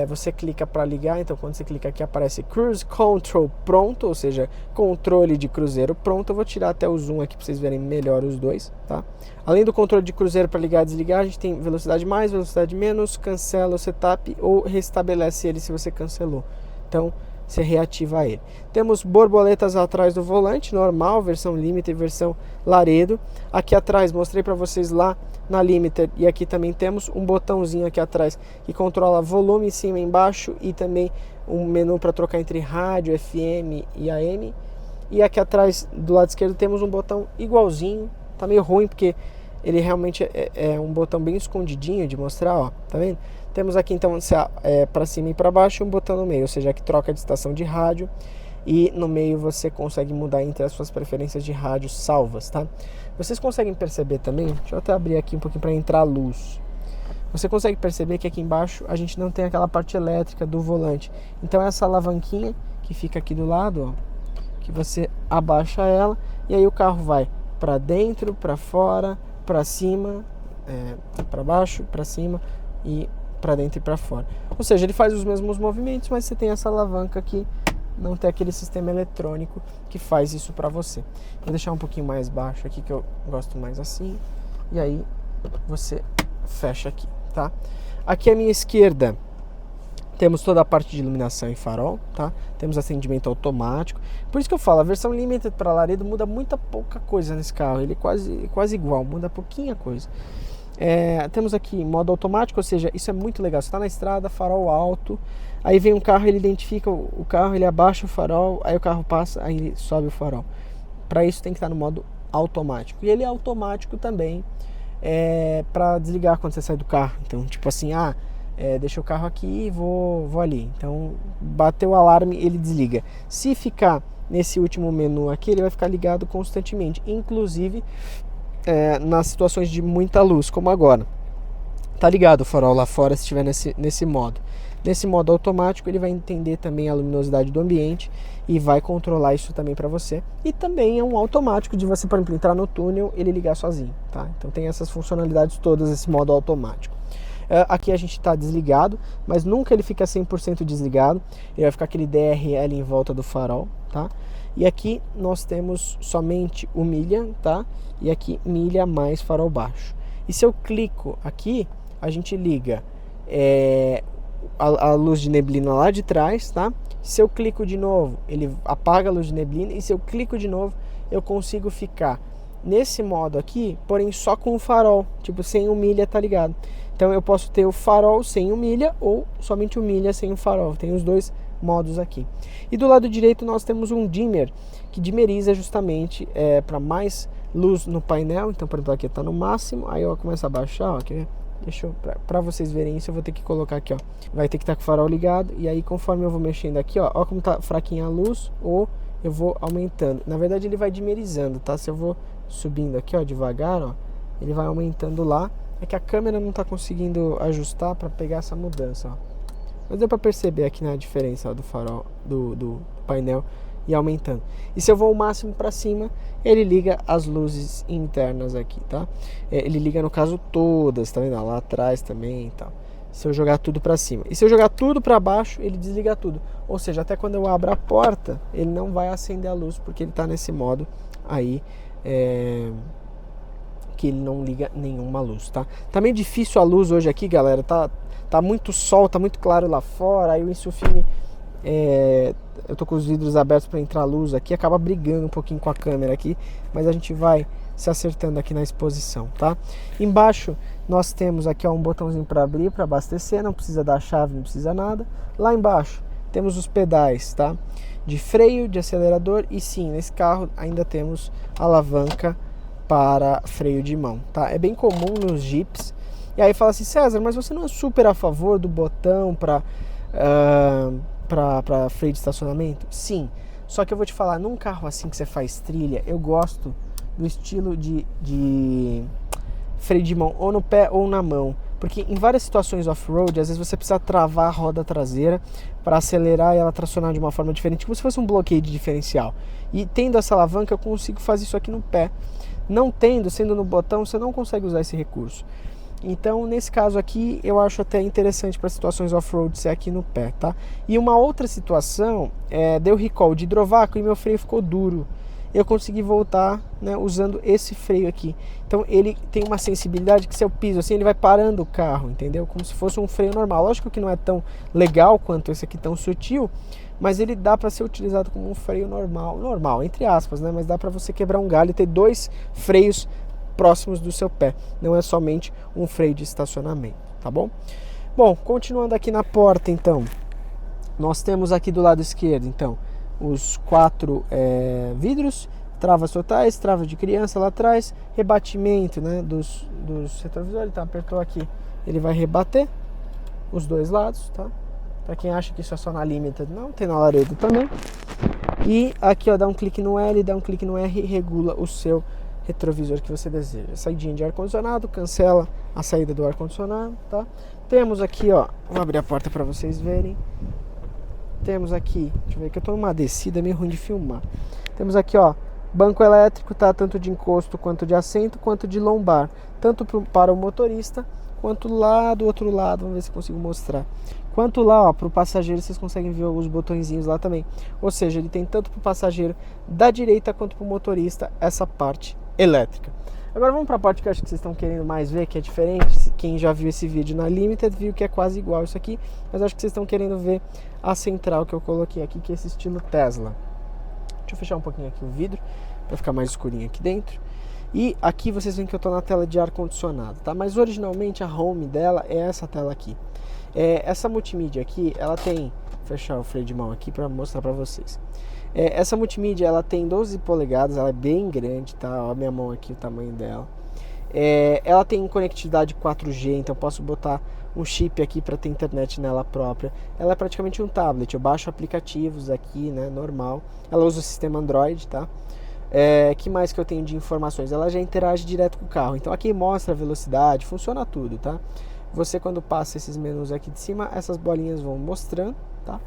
Você clica para ligar, então quando você clica aqui aparece Cruise Control pronto, ou seja, controle de cruzeiro pronto. Eu vou tirar até o zoom aqui para vocês verem melhor os dois, tá? Além do controle de cruzeiro para ligar e desligar, a gente tem velocidade mais, velocidade menos, cancela o setup ou restabelece ele se você cancelou. Então você reativa ele. Temos borboletas atrás do volante, normal, versão Limiter, versão Laredo. Aqui atrás, mostrei para vocês lá na Limiter, e aqui também temos um botãozinho aqui atrás que controla volume em cima e embaixo, e também um menu para trocar entre rádio, FM e AM. E aqui atrás, do lado esquerdo, temos um botão igualzinho, tá meio ruim porque ele realmente é um botão bem escondidinho de mostrar, ó, tá vendo? Temos aqui então para cima e para baixo um botão no meio, ou seja, que troca de estação de rádio. e no meio você consegue mudar entre as suas preferências de rádio salvas, tá? Vocês conseguem perceber também, deixa eu até abrir aqui um pouquinho para entrar a luz. Você consegue perceber que aqui embaixo a gente não tem aquela parte elétrica do volante. Então essa alavanquinha que fica aqui do lado, ó, que você abaixa ela e aí o carro vai para dentro, para fora, para cima, para baixo, para cima e para dentro e para fora. Ou seja, ele faz os mesmos movimentos, mas você tem essa alavanca aqui, não tem aquele sistema eletrônico que faz isso para você. Vou deixar um pouquinho mais baixo aqui, que eu gosto mais assim. E aí você fecha aqui, tá? Aqui à minha esquerda temos toda a parte de iluminação e farol, tá? Temos acendimento automático. Por isso que eu falo, a versão Limited para Laredo muda pouca coisa nesse carro. Ele é quase igual, muda pouquinha coisa. Temos aqui modo automático, ou seja, isso é muito legal. Você está na estrada, farol alto, aí vem um carro, ele identifica o carro, ele abaixa o farol, aí o carro passa, aí ele sobe o farol. Para isso tem que estar no modo automático. E ele é automático também para desligar quando você sai do carro. Então, tipo assim, deixa o carro aqui e vou ali. Então, bateu o alarme, ele desliga. Se ficar nesse último menu aqui, ele vai ficar ligado constantemente, inclusive nas situações de muita luz, como agora. Tá ligado o farol lá fora se estiver nesse modo. Nesse modo automático, ele vai entender também a luminosidade do ambiente e vai controlar isso também para você. E também é um automático de você, por exemplo, entrar no túnel, ele ligar sozinho, tá? Então tem essas funcionalidades todas, esse modo automático. Aqui a gente está desligado, mas nunca ele fica 100% desligado. Ele vai ficar aquele DRL em volta do farol, tá? E aqui nós temos somente o milha, tá? E aqui milha mais farol baixo. E se eu clico aqui, a gente liga a luz de neblina lá de trás, tá? Se eu clico de novo, ele apaga a luz de neblina. E se eu clico de novo, eu consigo ficar nesse modo aqui, porém só com o farol, tipo sem o milha, tá ligado? Então eu posso ter o farol sem o milha ou somente o milha sem o farol. Tem os dois modos aqui. E do lado direito nós temos um dimmer que dimeriza justamente para mais luz no painel. Então, por exemplo, aqui está no máximo, aí eu começo a baixar, ó, deixa eu, para vocês verem isso, eu vou ter que colocar aqui, ó. Vai ter que estar com o farol ligado e aí conforme eu vou mexendo aqui, ó como tá fraquinha a luz, ou eu vou aumentando. Na verdade ele vai dimerizando, tá? Se eu vou subindo aqui, ó, devagar, ó, ele vai aumentando lá. É que a câmera não está conseguindo ajustar para pegar essa mudança, ó. Mas deu para perceber aqui na diferença, ó, do farol, do painel e aumentando. E se eu vou o máximo para cima, ele liga as luzes internas aqui, tá? Ele liga no caso todas, tá vendo? Lá atrás também e tal. Se eu jogar tudo para cima. E se eu jogar tudo para baixo, ele desliga tudo. Ou seja, até quando eu abro a porta, ele não vai acender a luz, porque ele está nesse modo aí, que ele não liga nenhuma luz, tá? Tá meio difícil a luz hoje aqui, galera. Tá muito sol, tá muito claro lá fora. Aí o Insufilme, eu tô com os vidros abertos para entrar luz aqui, acaba brigando um pouquinho com a câmera aqui, mas a gente vai se acertando aqui na exposição, tá? Embaixo nós temos aqui, ó, um botãozinho para abrir, para abastecer, não precisa dar chave, não precisa nada. Lá embaixo temos os pedais, tá? De freio, de acelerador e sim, nesse carro ainda temos alavanca para freio de mão, tá? É bem comum nos Jeeps. E aí fala assim, César, mas você não é super a favor do botão para freio de estacionamento? Sim, só que eu vou te falar, num carro assim que você faz trilha, eu gosto do estilo de freio de mão ou no pé ou na mão, porque em várias situações off-road, às vezes você precisa travar a roda traseira para acelerar e ela tracionar de uma forma diferente, como se fosse um bloqueio de diferencial. E tendo essa alavanca, eu consigo fazer isso aqui no pé. Não tendo, sendo no botão, você não consegue usar esse recurso. Então, nesse caso aqui, eu acho até interessante para situações off-road ser aqui no pé, tá? E uma outra situação, deu recall de hidrovácuo e meu freio ficou duro. Eu consegui voltar, né, usando esse freio aqui. Então, ele tem uma sensibilidade que se eu piso assim, ele vai parando o carro, entendeu? Como se fosse um freio normal. Lógico que não é tão legal quanto esse aqui, tão sutil, mas ele dá para ser utilizado como um freio normal, entre aspas, né? Mas dá para você quebrar um galho e ter dois freios próximos do seu pé, não é somente um freio de estacionamento, tá bom? Bom, continuando aqui na porta, então, nós temos aqui do lado esquerdo, então, os 4 vidros, travas totais, trava de criança lá atrás, rebatimento, né, dos retrovisores. Então apertou aqui, ele vai rebater os dois lados, tá? Para quem acha que isso é só na Limited, não, tem na Laredo também. E aqui, ó, dá um clique no L, dá um clique no R e regula o seu retrovisor que você deseja. Saidinha de ar-condicionado, cancela a saída do ar-condicionado, tá? Temos aqui, ó, vou abrir a porta para vocês verem. Temos aqui, deixa eu ver que eu tô numa descida meio ruim de filmar. Temos aqui, ó, banco elétrico, tá? Tanto de encosto, quanto de assento, quanto de lombar. Tanto para o motorista, quanto lá do outro lado. Vamos ver se eu consigo mostrar. Quanto lá, ó, para o passageiro, vocês conseguem ver os botõezinhos lá também. Ou seja, ele tem tanto para o passageiro da direita, quanto para o motorista, essa parte elétrica. Agora vamos para a parte que eu acho que vocês estão querendo mais ver, que é diferente. Quem já viu esse vídeo na Limited viu que é quase igual isso aqui, mas acho que vocês estão querendo ver a central que eu coloquei aqui, que é esse estilo Tesla. Deixa eu fechar um pouquinho aqui o vidro, para ficar mais escurinho aqui dentro. E aqui vocês veem que eu estou na tela de ar-condicionado, tá? Mas originalmente a home dela é essa tela aqui. Essa multimídia aqui, ela tem... Vou fechar o freio de mão aqui para mostrar para vocês. Essa multimídia, ela tem 12 polegadas, ela é bem grande, tá? Ó, a minha mão aqui, o tamanho dela. Ela tem conectividade 4G, então eu posso botar um chip aqui para ter internet nela própria. Ela é praticamente um tablet, eu baixo aplicativos aqui, né, normal. Ela usa o sistema Android, tá? Que mais que eu tenho de informações? Ela já interage direto com o carro, então aqui mostra a velocidade, funciona tudo, tá? Você, quando passa esses menus aqui de cima, essas bolinhas vão mostrando, tá?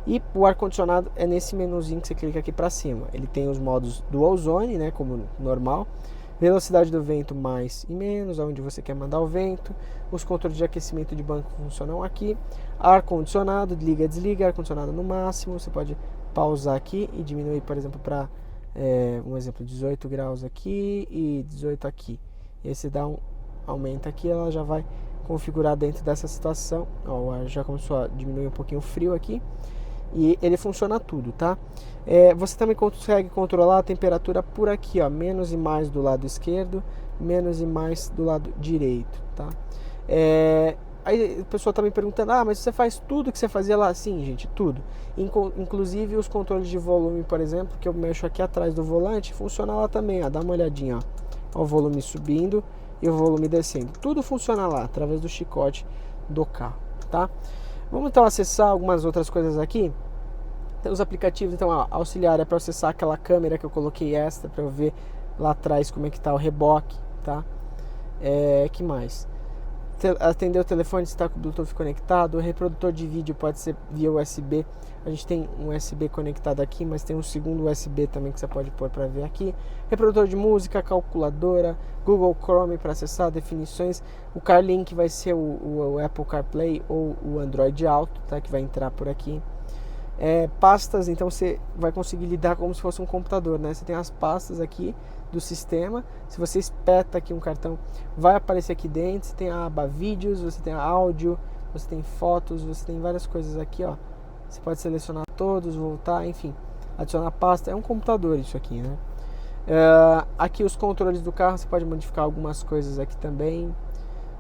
E o ar-condicionado é nesse menuzinho que você clica aqui para cima. Ele tem os modos Dual Zone, né, como normal, velocidade do vento mais e menos, aonde você quer mandar o vento. Os controles de aquecimento de banco funcionam aqui. Ar-condicionado, liga, desliga, ar-condicionado no máximo. Você pode pausar aqui e diminuir, por exemplo, para um exemplo, 18 graus aqui e 18 aqui. E aí você dá aumenta aqui, ela já vai configurar dentro dessa situação. Ó, o ar já começou a diminuir um pouquinho o frio aqui. E ele funciona tudo, tá? Você também consegue controlar a temperatura por aqui, ó, menos e mais do lado esquerdo, menos e mais do lado direito, tá? Aí a pessoa tá me perguntando, mas você faz tudo que você fazia lá? Sim, gente, tudo. Inclusive os controles de volume, por exemplo, que eu mexo aqui atrás do volante, funciona lá também, ó, dá uma olhadinha, ó, o volume subindo e o volume descendo. Tudo funciona lá, através do chicote do carro, tá? Vamos então acessar algumas outras coisas aqui. Tem os aplicativos, então, ó, auxiliar é para acessar aquela câmera que eu coloquei extra para eu ver lá atrás como é que tá o reboque, tá? Que mais? Atender o telefone se está com o Bluetooth conectado. O reprodutor de vídeo pode ser via USB. A gente tem um USB conectado aqui, mas tem um segundo USB também que você pode pôr para ver aqui. Reprodutor de música, calculadora, Google Chrome para acessar definições. O CarLink vai ser o Apple CarPlay ou o Android Auto, tá? Que vai entrar por aqui. Pastas, então você vai conseguir lidar como se fosse um computador, né? Você tem as pastas aqui do sistema. Se você espeta aqui um cartão, vai aparecer aqui dentro. Você tem a aba vídeos, você tem a áudio, você tem fotos, você tem várias coisas aqui, ó. Você pode selecionar todos, voltar, enfim, adicionar pasta. É um computador isso aqui, né? Aqui os controles do carro, você pode modificar algumas coisas aqui também.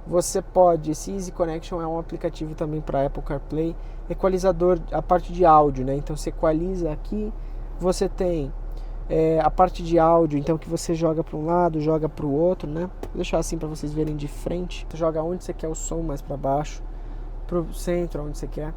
Você pode, esse Easy Connection é um aplicativo também para Apple CarPlay, equalizador, a parte de áudio, né? Então você equaliza aqui, você tem a parte de áudio, então que você joga para um lado, joga para o outro, né? Vou deixar assim para vocês verem de frente. Você joga onde você quer o som, mais para baixo, para o centro, onde você quer.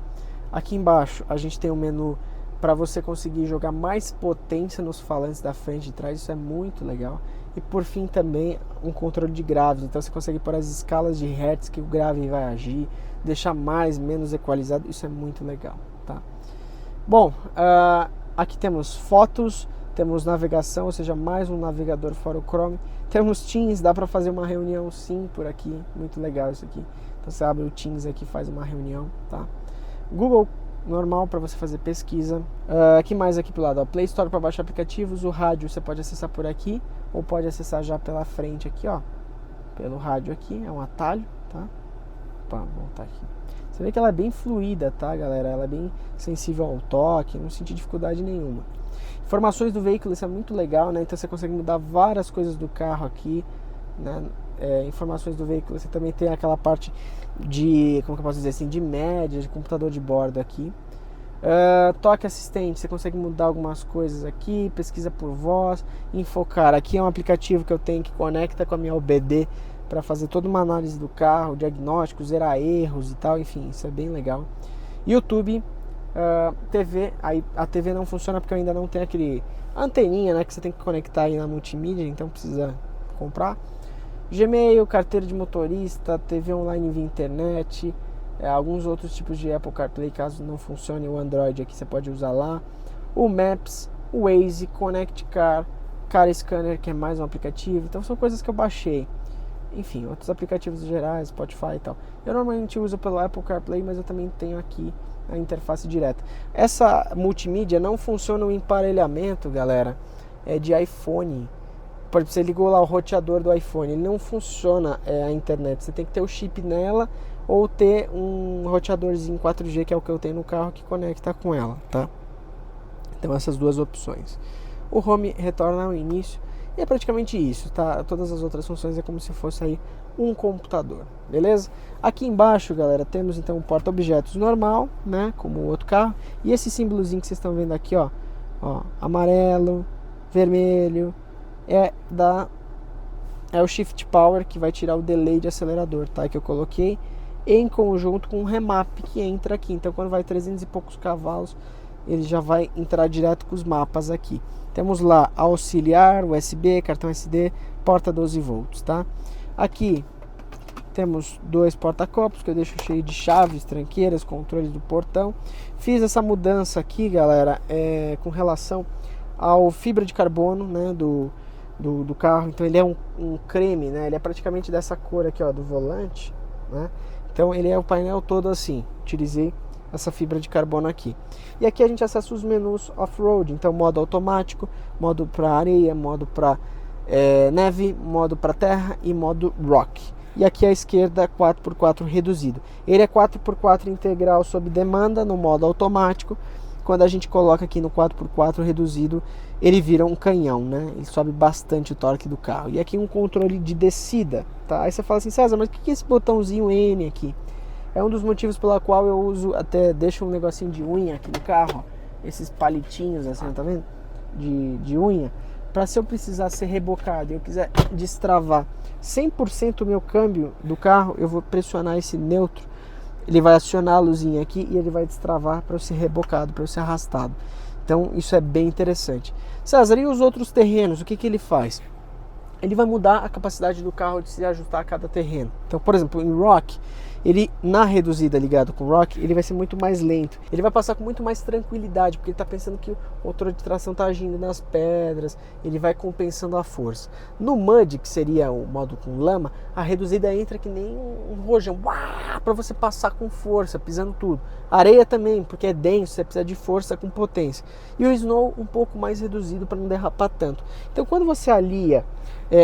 Aqui embaixo a gente tem um menu para você conseguir jogar mais potência nos falantes da frente e de trás, isso é muito legal. E por fim também um controle de graves, então você consegue pôr as escalas de hertz que o grave vai agir, deixar mais, menos equalizado, isso é muito legal, tá? Bom, aqui temos fotos, temos navegação, ou seja, mais um navegador fora o Chrome, temos Teams, dá para fazer uma reunião sim por aqui, muito legal isso aqui, então você abre o Teams aqui e faz uma reunião, tá? Google normal para você fazer pesquisa. Que mais aqui pro lado? Ó, Play Store para baixar aplicativos. O rádio você pode acessar por aqui ou pode acessar já pela frente aqui, ó. Pelo rádio aqui, é um atalho, tá? Opa, vou voltar aqui. Você vê que ela é bem fluida, tá, galera? Ela é bem sensível ao toque, não senti dificuldade nenhuma. Informações do veículo, isso é muito legal, né? Então você consegue mudar várias coisas do carro aqui, né? Informações do veículo, você também tem aquela parte de, como que eu posso dizer assim, de média, de computador de bordo aqui. Toque assistente, você consegue mudar algumas coisas aqui, pesquisa por voz, enfocar. Aqui é um aplicativo que eu tenho que conecta com a minha OBD para fazer toda uma análise do carro, diagnóstico, zerar erros e tal, enfim, isso é bem legal. YouTube, TV, aí a TV não funciona porque ainda não tem aquele anteninha, né, que você tem que conectar aí na multimídia, então precisa comprar. Gmail, carteira de motorista, TV online via internet, alguns outros tipos de Apple CarPlay, caso não funcione o Android aqui, você pode usar lá. O Maps, o Waze, Connect Car, Car Scanner, que é mais um aplicativo. Então são coisas que eu baixei. Enfim, outros aplicativos gerais, Spotify e tal. Eu normalmente uso pelo Apple CarPlay, mas eu também tenho aqui a interface direta. Essa multimídia não funciona o emparelhamento, galera, de iPhone. Por exemplo, você ligou lá o roteador do iPhone, ele não funciona a internet. Você tem que ter o chip nela ou ter um roteadorzinho 4G, que é o que eu tenho no carro, que conecta com ela, tá? Então essas duas opções. O Home retorna ao início e é praticamente isso, tá? Todas as outras funções é como se fosse aí um computador, beleza? Aqui embaixo, galera, temos então um porta-objetos normal, né? Como o outro carro. E esse símbolozinho que vocês estão vendo aqui, ó, amarelo, vermelho, é o Shift Power, que vai tirar o delay de acelerador, tá? Que eu coloquei em conjunto com o remap que entra aqui. Então quando vai 300 e poucos cavalos, ele já vai entrar direto com os mapas aqui. Temos lá auxiliar, USB, cartão SD, porta 12 volts, tá? Aqui temos dois porta-copos que eu deixo cheio de chaves, tranqueiras, controles do portão. Fiz essa mudança aqui, galera, com relação ao fibra de carbono, né, do carro. Então ele é um creme, né? Ele é praticamente dessa cor aqui, ó, do volante, né? Então ele é o painel todo assim. Utilizei essa fibra de carbono aqui. E aqui a gente acessa os menus off-road. Então modo automático, modo para areia, modo para neve, modo para terra e modo rock. E aqui à esquerda 4x4 reduzido. Ele é 4x4 integral sob demanda no modo automático. Quando a gente coloca aqui no 4x4 reduzido, ele vira um canhão, né? Ele sobe bastante o torque do carro. E aqui um controle de descida, tá? Aí você fala assim, César, mas o que é esse botãozinho N aqui? É um dos motivos pela qual eu uso, até deixo um negocinho de unha aqui no carro, ó, esses palitinhos assim, tá vendo? De unha, para se eu precisar ser rebocado e eu quiser destravar 100% o meu câmbio do carro, eu vou pressionar esse neutro. Ele vai acionar a luzinha aqui e ele vai destravar para eu ser rebocado, para eu ser arrastado. Então isso é bem interessante. César, e os outros terrenos, o que ele faz? Ele vai mudar a capacidade do carro de se ajustar a cada terreno. Então, por exemplo, em Rock, ele na reduzida ligado com o Rock, ele vai ser muito mais lento. Ele vai passar com muito mais tranquilidade, porque ele está pensando que o motor de tração está agindo nas pedras, ele vai compensando a força. No Mud, que seria o modo com lama, a reduzida entra que nem um rojão, para você passar com força, pisando tudo. Areia também, porque é denso, você precisa de força com potência. E o Snow um pouco mais reduzido para não derrapar tanto. Então quando você alia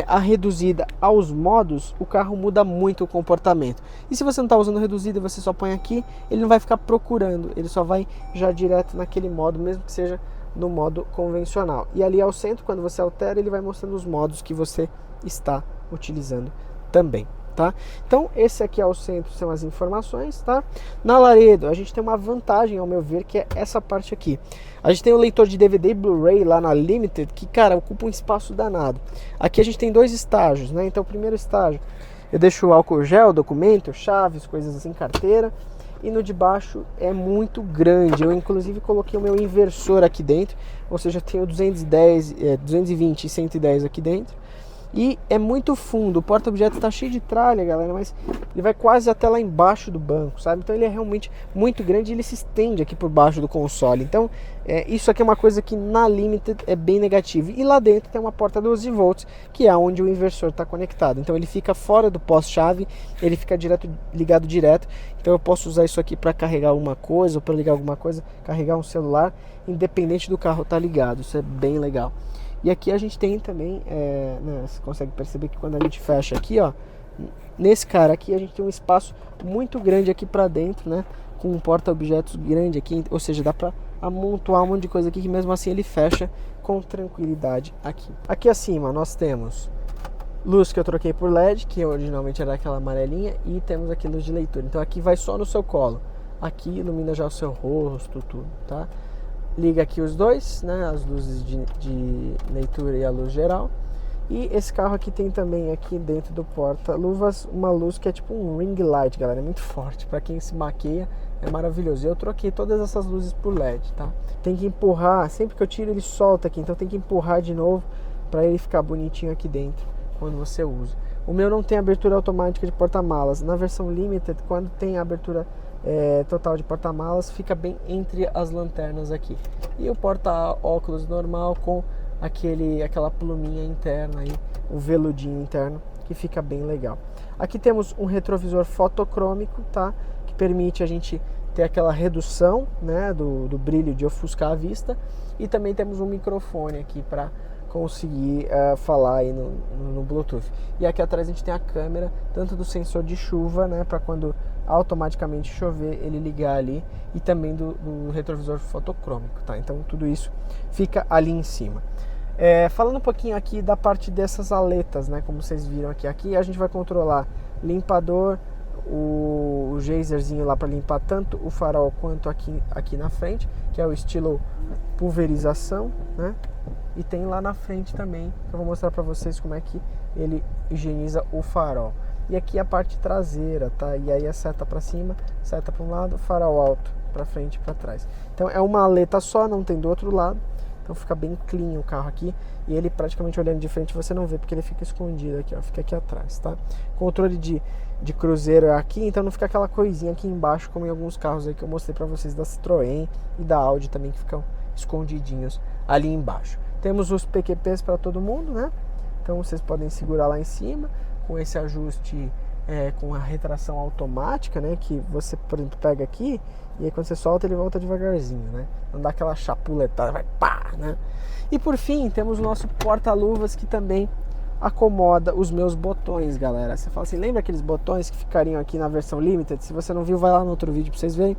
a reduzida aos modos, o carro muda muito o comportamento. E se você não está usando reduzida e você só põe aqui, ele não vai ficar procurando, ele só vai já direto naquele modo, mesmo que seja no modo convencional. E ali ao centro, quando você altera, ele vai mostrando os modos que você está utilizando também. Tá? Então esse aqui ao centro são as informações, tá? Na Laredo a gente tem uma vantagem, ao meu ver, que é essa parte aqui. A gente tem o leitor de DVD e Blu-ray lá na Limited, que, cara, ocupa um espaço danado. Aqui a gente tem dois estágios, né? Então o primeiro estágio, eu deixo o álcool gel, documento, chaves, coisas assim, carteira. E no de baixo é muito grande. Eu inclusive coloquei o meu inversor aqui dentro, ou seja, eu tenho 220 e 110 aqui dentro. E é muito fundo, o porta-objetos está cheio de tralha, galera, mas ele vai quase até lá embaixo do banco, sabe? Então ele é realmente muito grande e ele se estende aqui por baixo do console. Então isso aqui é uma coisa que na Limited é bem negativo. E lá dentro tem uma porta 12 volts, que é onde o inversor está conectado. Então ele fica fora do pós-chave, ele fica ligado direto. Então eu posso usar isso aqui para carregar alguma coisa, ou para ligar alguma coisa, carregar um celular, independente do carro estar ligado. Isso é bem legal. E aqui a gente tem também, né, você consegue perceber que quando a gente fecha aqui, ó, nesse cara aqui a gente tem um espaço muito grande aqui para dentro, né, com um porta-objetos grande aqui, ou seja, dá para amontoar um monte de coisa aqui que mesmo assim ele fecha com tranquilidade aqui. Aqui acima nós temos luz que eu troquei por LED, que originalmente era aquela amarelinha, e temos aqui luz de leitura. Então aqui vai só no seu colo, aqui ilumina já o seu rosto, tudo, tá? Liga aqui os dois, né, as luzes de leitura e a luz geral. E esse carro aqui tem também aqui dentro do porta-luvas uma luz que é tipo um ring light, galera, é muito forte. Para quem se maqueia é maravilhoso. Eu troquei todas essas luzes por LED, tá? Tem que empurrar, sempre que eu tiro ele solta aqui, então tem que empurrar de novo para ele ficar bonitinho aqui dentro quando você usa. O meu não tem abertura automática de porta-malas. Na versão Limited, quando tem a abertura total de porta-malas, fica bem entre as lanternas aqui. E o porta-óculos normal com aquela pluminha interna aí, o veludinho interno, que fica bem legal. Aqui temos um retrovisor fotocrômico, tá? Que permite a gente ter aquela redução, né, do brilho de ofuscar a vista. E também temos um microfone aqui para conseguir falar aí no Bluetooth. E aqui atrás a gente tem a câmera, tanto do sensor de chuva, né, para quando automaticamente chover ele ligar ali, e também do retrovisor fotocrômico, tá? Então tudo isso fica ali em cima. Falando um pouquinho aqui da parte dessas aletas, né, como vocês viram aqui a gente vai controlar limpador, o geyserzinho lá para limpar tanto o farol quanto aqui na frente, que é o estilo pulverização, né? E tem lá na frente também, que eu vou mostrar para vocês como é que ele higieniza o farol. E aqui a parte traseira, tá? E aí a seta para cima, seta para um lado, farol alto para frente e para trás. Então é uma aleta só, não tem do outro lado. Então fica bem clean o carro aqui. E ele praticamente olhando de frente você não vê, porque ele fica escondido aqui, ó. Fica aqui atrás, tá? Controle de cruzeiro é aqui, então não fica aquela coisinha aqui embaixo, como em alguns carros aí que eu mostrei para vocês da Citroën e da Audi também, que ficam escondidinhos ali embaixo. Temos os PQPs para todo mundo, né? Então vocês podem segurar lá em cima com esse ajuste com a retração automática, né? Que você, por exemplo, pega aqui e aí quando você solta ele volta devagarzinho, né? Não dá aquela chapuletada, vai pá, né? E por fim temos o nosso porta-luvas, que também acomoda os meus botões, galera. Você fala assim, lembra aqueles botões que ficariam aqui na versão Limited? Se você não viu, vai lá no outro vídeo para vocês verem.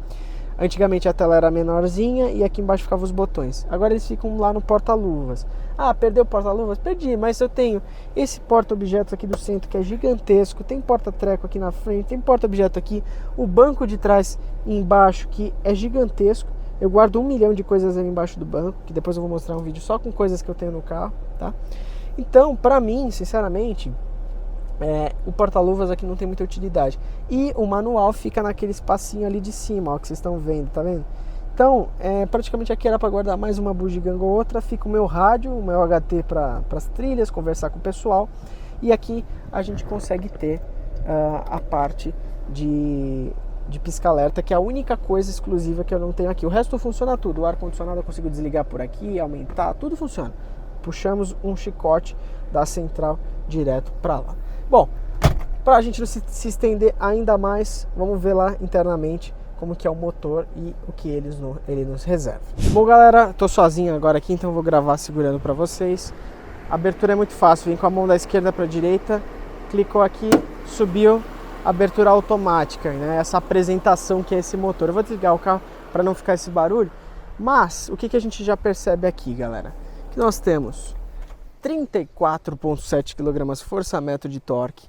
Antigamente a tela era menorzinha e aqui embaixo ficavam os botões. Agora eles ficam lá no porta-luvas. Ah, perdeu o porta-luvas? Perdi, mas eu tenho esse porta-objetos aqui do centro que é gigantesco. Tem porta-treco aqui na frente, tem porta-objeto aqui. O banco de trás embaixo que é gigantesco. Eu guardo 1 milhão de coisas ali embaixo do banco, que depois eu vou mostrar um vídeo só com coisas que eu tenho no carro, tá? Então, pra mim, sinceramente, o porta-luvas aqui não tem muita utilidade. E o manual fica naquele espacinho ali de cima, ó, que vocês estão vendo, tá vendo? Então, praticamente aqui era para guardar mais uma bugiganga ou outra. Fica o meu rádio, o meu HT para as trilhas, conversar com o pessoal. E aqui a gente consegue ter a parte de pisca-alerta, que é a única coisa exclusiva que eu não tenho aqui. O resto funciona tudo. O ar-condicionado eu consigo desligar por aqui, aumentar, tudo funciona. Puxamos um chicote da central direto para lá. Bom, para a gente não se estender ainda mais, vamos ver lá internamente como que é o motor e o que ele nos reserva. Bom, galera, tô sozinho agora aqui, então vou gravar segurando para vocês. A abertura é muito fácil, vem com a mão da esquerda para a direita, clicou aqui, subiu, abertura automática, né? Essa apresentação que é esse motor. Eu vou desligar o carro para não ficar esse barulho, mas o que a gente já percebe aqui, galera? Que nós temos 34,7 kgfm de torque,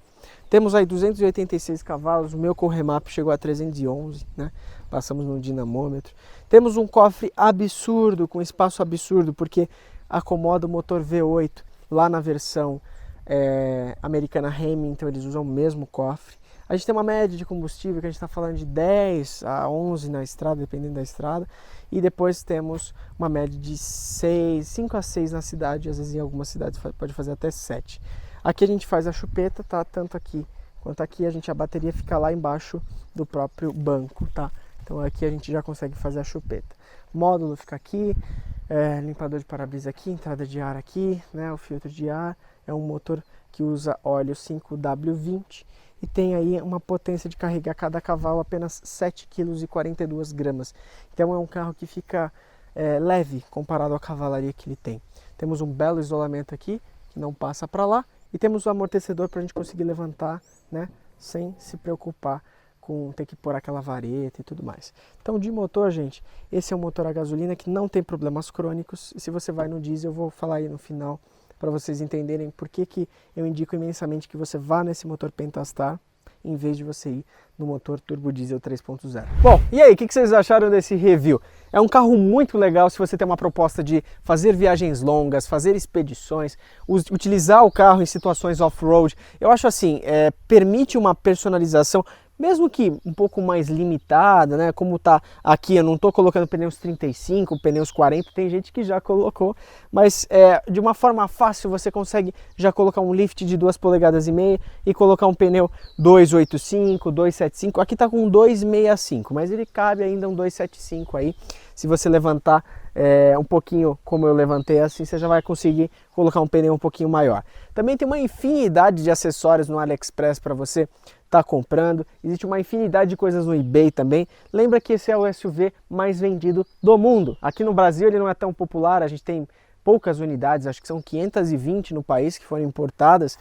temos aí 286 cavalos, o meu Corremap chegou a 311, né? Passamos no dinamômetro. Temos um cofre absurdo, com espaço absurdo, porque acomoda o motor V8 lá na versão americana Hemi, então eles usam o mesmo cofre. A gente tem uma média de combustível que a gente está falando de 10 a 11 na estrada, dependendo da estrada. E depois temos uma média de 5 a 6 na cidade, às vezes em algumas cidades pode fazer até 7. Aqui a gente faz a chupeta, tá? Tanto aqui quanto aqui, a bateria fica lá embaixo do próprio banco, tá? Então aqui a gente já consegue fazer a chupeta. Módulo fica aqui, limpador de para-brisa aqui, entrada de ar aqui, né? O filtro de ar, é um motor que usa óleo 5W20 e tem aí uma potência de carregar cada cavalo apenas 7,42 kg. Então é um carro que fica leve comparado à cavalaria que ele tem. Temos um belo isolamento aqui, que não passa para lá, e temos o amortecedor para a gente conseguir levantar, né, sem se preocupar com ter que pôr aquela vareta e tudo mais. Então de motor, gente, esse é um motor a gasolina que não tem problemas crônicos, e se você vai no diesel, eu vou falar aí no final para vocês entenderem por que eu indico imensamente que você vá nesse motor Pentastar em vez de você ir no motor turbo diesel 3.0. Bom, e aí, o que vocês acharam desse review? É um carro muito legal se você tem uma proposta de fazer viagens longas, fazer expedições, utilizar o carro em situações off-road. Eu acho assim, permite uma personalização mesmo que um pouco mais limitada, né? Como tá aqui, eu não estou colocando pneus 35, pneus 40, tem gente que já colocou, mas de uma forma fácil você consegue já colocar um lift de 2,5 polegadas e colocar um pneu 285, 275, aqui tá com 265, mas ele cabe ainda um 275 aí, se você levantar um pouquinho como eu levantei assim, você já vai conseguir colocar um pneu um pouquinho maior. Também tem uma infinidade de acessórios no AliExpress para você estar comprando, existe uma infinidade de coisas no eBay também. Lembra que esse é o SUV mais vendido do mundo. Aqui no Brasil ele não é tão popular, a gente tem poucas unidades, acho que são 520 no país que foram importadas,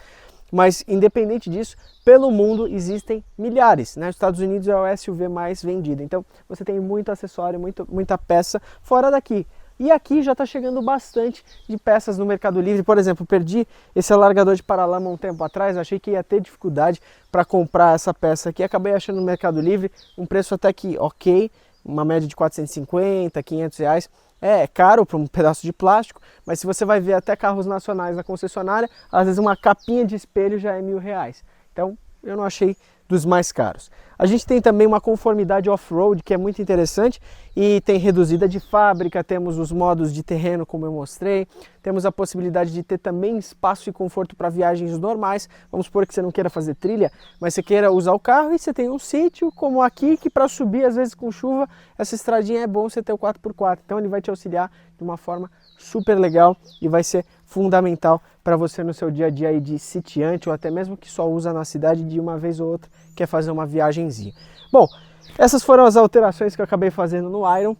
mas independente disso, pelo mundo existem milhares, né? Os Estados Unidos é o SUV mais vendido, então você tem muito acessório, muita peça fora daqui. E aqui já está chegando bastante de peças no Mercado Livre. Por exemplo, perdi esse alargador de paralama um tempo atrás, achei que ia ter dificuldade para comprar essa peça aqui, acabei achando no Mercado Livre, um preço até que ok, uma média de 450, 500 reais. É caro para um pedaço de plástico, mas se você vai ver até carros nacionais na concessionária, às vezes uma capinha de espelho já é R$1.000. Então eu não achei dos mais caros. A gente tem também uma conformidade off-road que é muito interessante e tem reduzida de fábrica, temos os modos de terreno como eu mostrei, temos a possibilidade de ter também espaço e conforto para viagens normais. Vamos supor que você não queira fazer trilha, mas você queira usar o carro e você tem um sítio como aqui que para subir às vezes com chuva, essa estradinha é bom você ter o 4x4, então ele vai te auxiliar de uma forma super legal e vai ser fundamental para você no seu dia a dia aí de sitiante ou até mesmo que só usa na cidade de uma vez ou outra, quer fazer uma viagenzinha. Bom, essas foram as alterações que eu acabei fazendo no Iron,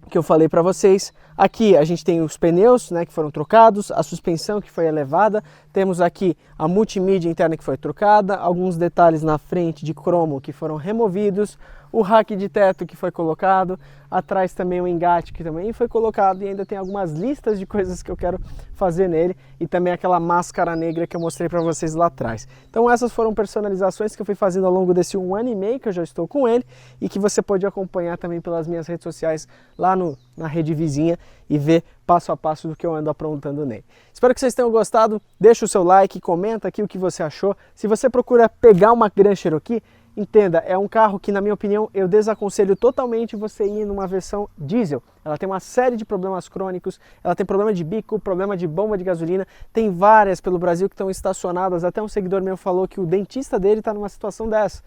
que eu falei para vocês. Aqui a gente tem os pneus, né, que foram trocados, a suspensão que foi elevada, temos aqui a multimídia interna que foi trocada, alguns detalhes na frente de cromo que foram removidos, o rack de teto que foi colocado, atrás também o engate que também foi colocado e ainda tem algumas listas de coisas que eu quero fazer nele e também aquela máscara negra que eu mostrei para vocês lá atrás. Então essas foram personalizações que eu fui fazendo ao longo desse 1 ano e meio que eu já estou com ele e que você pode acompanhar também pelas minhas redes sociais lá na rede vizinha e ver passo a passo do que eu ando aprontando nele. Espero que vocês tenham gostado, deixa o seu like, comenta aqui o que você achou. Se você procura pegar uma Grand Cherokee, entenda, é um carro que na minha opinião eu desaconselho totalmente você ir numa versão diesel. Ela tem uma série de problemas crônicos, ela tem problema de bico, problema de bomba de gasolina, tem várias pelo Brasil que estão estacionadas, até um seguidor meu falou que o dentista dele está numa situação dessa.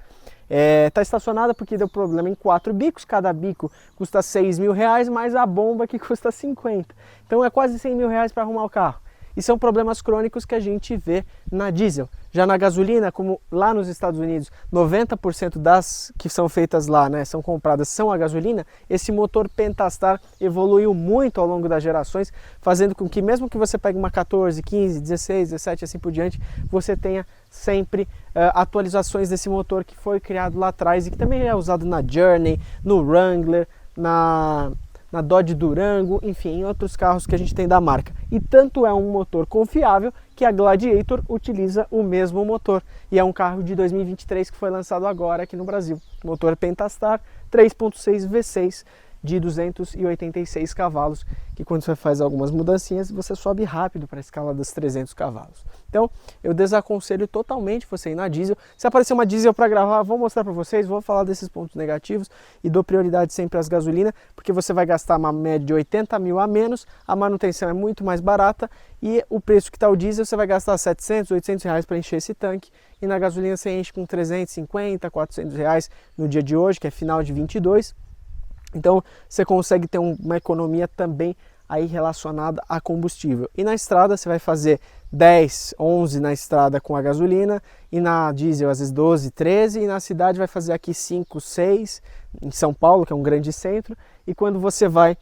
Está estacionada porque deu problema em 4 bicos, cada bico custa R$6.000, mais a bomba que custa 50. Então é quase R$100.000 para arrumar o carro. E são problemas crônicos que a gente vê na diesel. Já na gasolina, como lá nos Estados Unidos, 90% das que são feitas lá, né, são compradas, são a gasolina, esse motor Pentastar evoluiu muito ao longo das gerações, fazendo com que mesmo que você pegue uma 14, 15, 16, 17, assim por diante, você tenha sempre atualizações desse motor que foi criado lá atrás e que também é usado na Journey, no Wrangler, na Dodge Durango, enfim, em outros carros que a gente tem da marca. E tanto é um motor confiável que a Gladiator utiliza o mesmo motor. E é um carro de 2023 que foi lançado agora aqui no Brasil. Motor Pentastar 3.6 V6 de 286 cavalos, que quando você faz algumas mudancinhas, você sobe rápido para a escala dos 300 cavalos. Então, eu desaconselho totalmente você ir na diesel. Se aparecer uma diesel para gravar, vou mostrar para vocês, vou falar desses pontos negativos e dou prioridade sempre às gasolina, porque você vai gastar uma média de 80 mil a menos, a manutenção é muito mais barata e o preço que está o diesel, você vai gastar 700, 800 reais para encher esse tanque e na gasolina você enche com 350, 400 reais no dia de hoje, que é final de 22. Então você consegue ter uma economia também aí relacionada a combustível. E na estrada você vai fazer 10, 11 na estrada com a gasolina e na diesel às vezes 12, 13 e na cidade vai fazer aqui 5, 6 em São Paulo, que é um grande centro, e quando você vai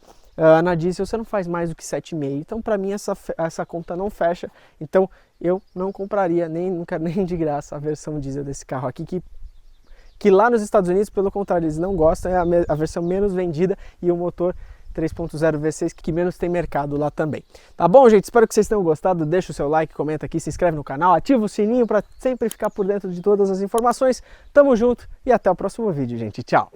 na diesel você não faz mais do que 7,5. Então para mim essa conta não fecha, então eu não compraria nunca nem de graça a versão diesel desse carro aqui, que lá nos Estados Unidos, pelo contrário, eles não gostam, é a versão menos vendida e o motor 3.0 V6 que menos tem mercado lá também. Tá bom, gente? Espero que vocês tenham gostado. Deixa o seu like, comenta aqui, se inscreve no canal, ativa o sininho para sempre ficar por dentro de todas as informações. Tamo junto e até o próximo vídeo, gente. Tchau!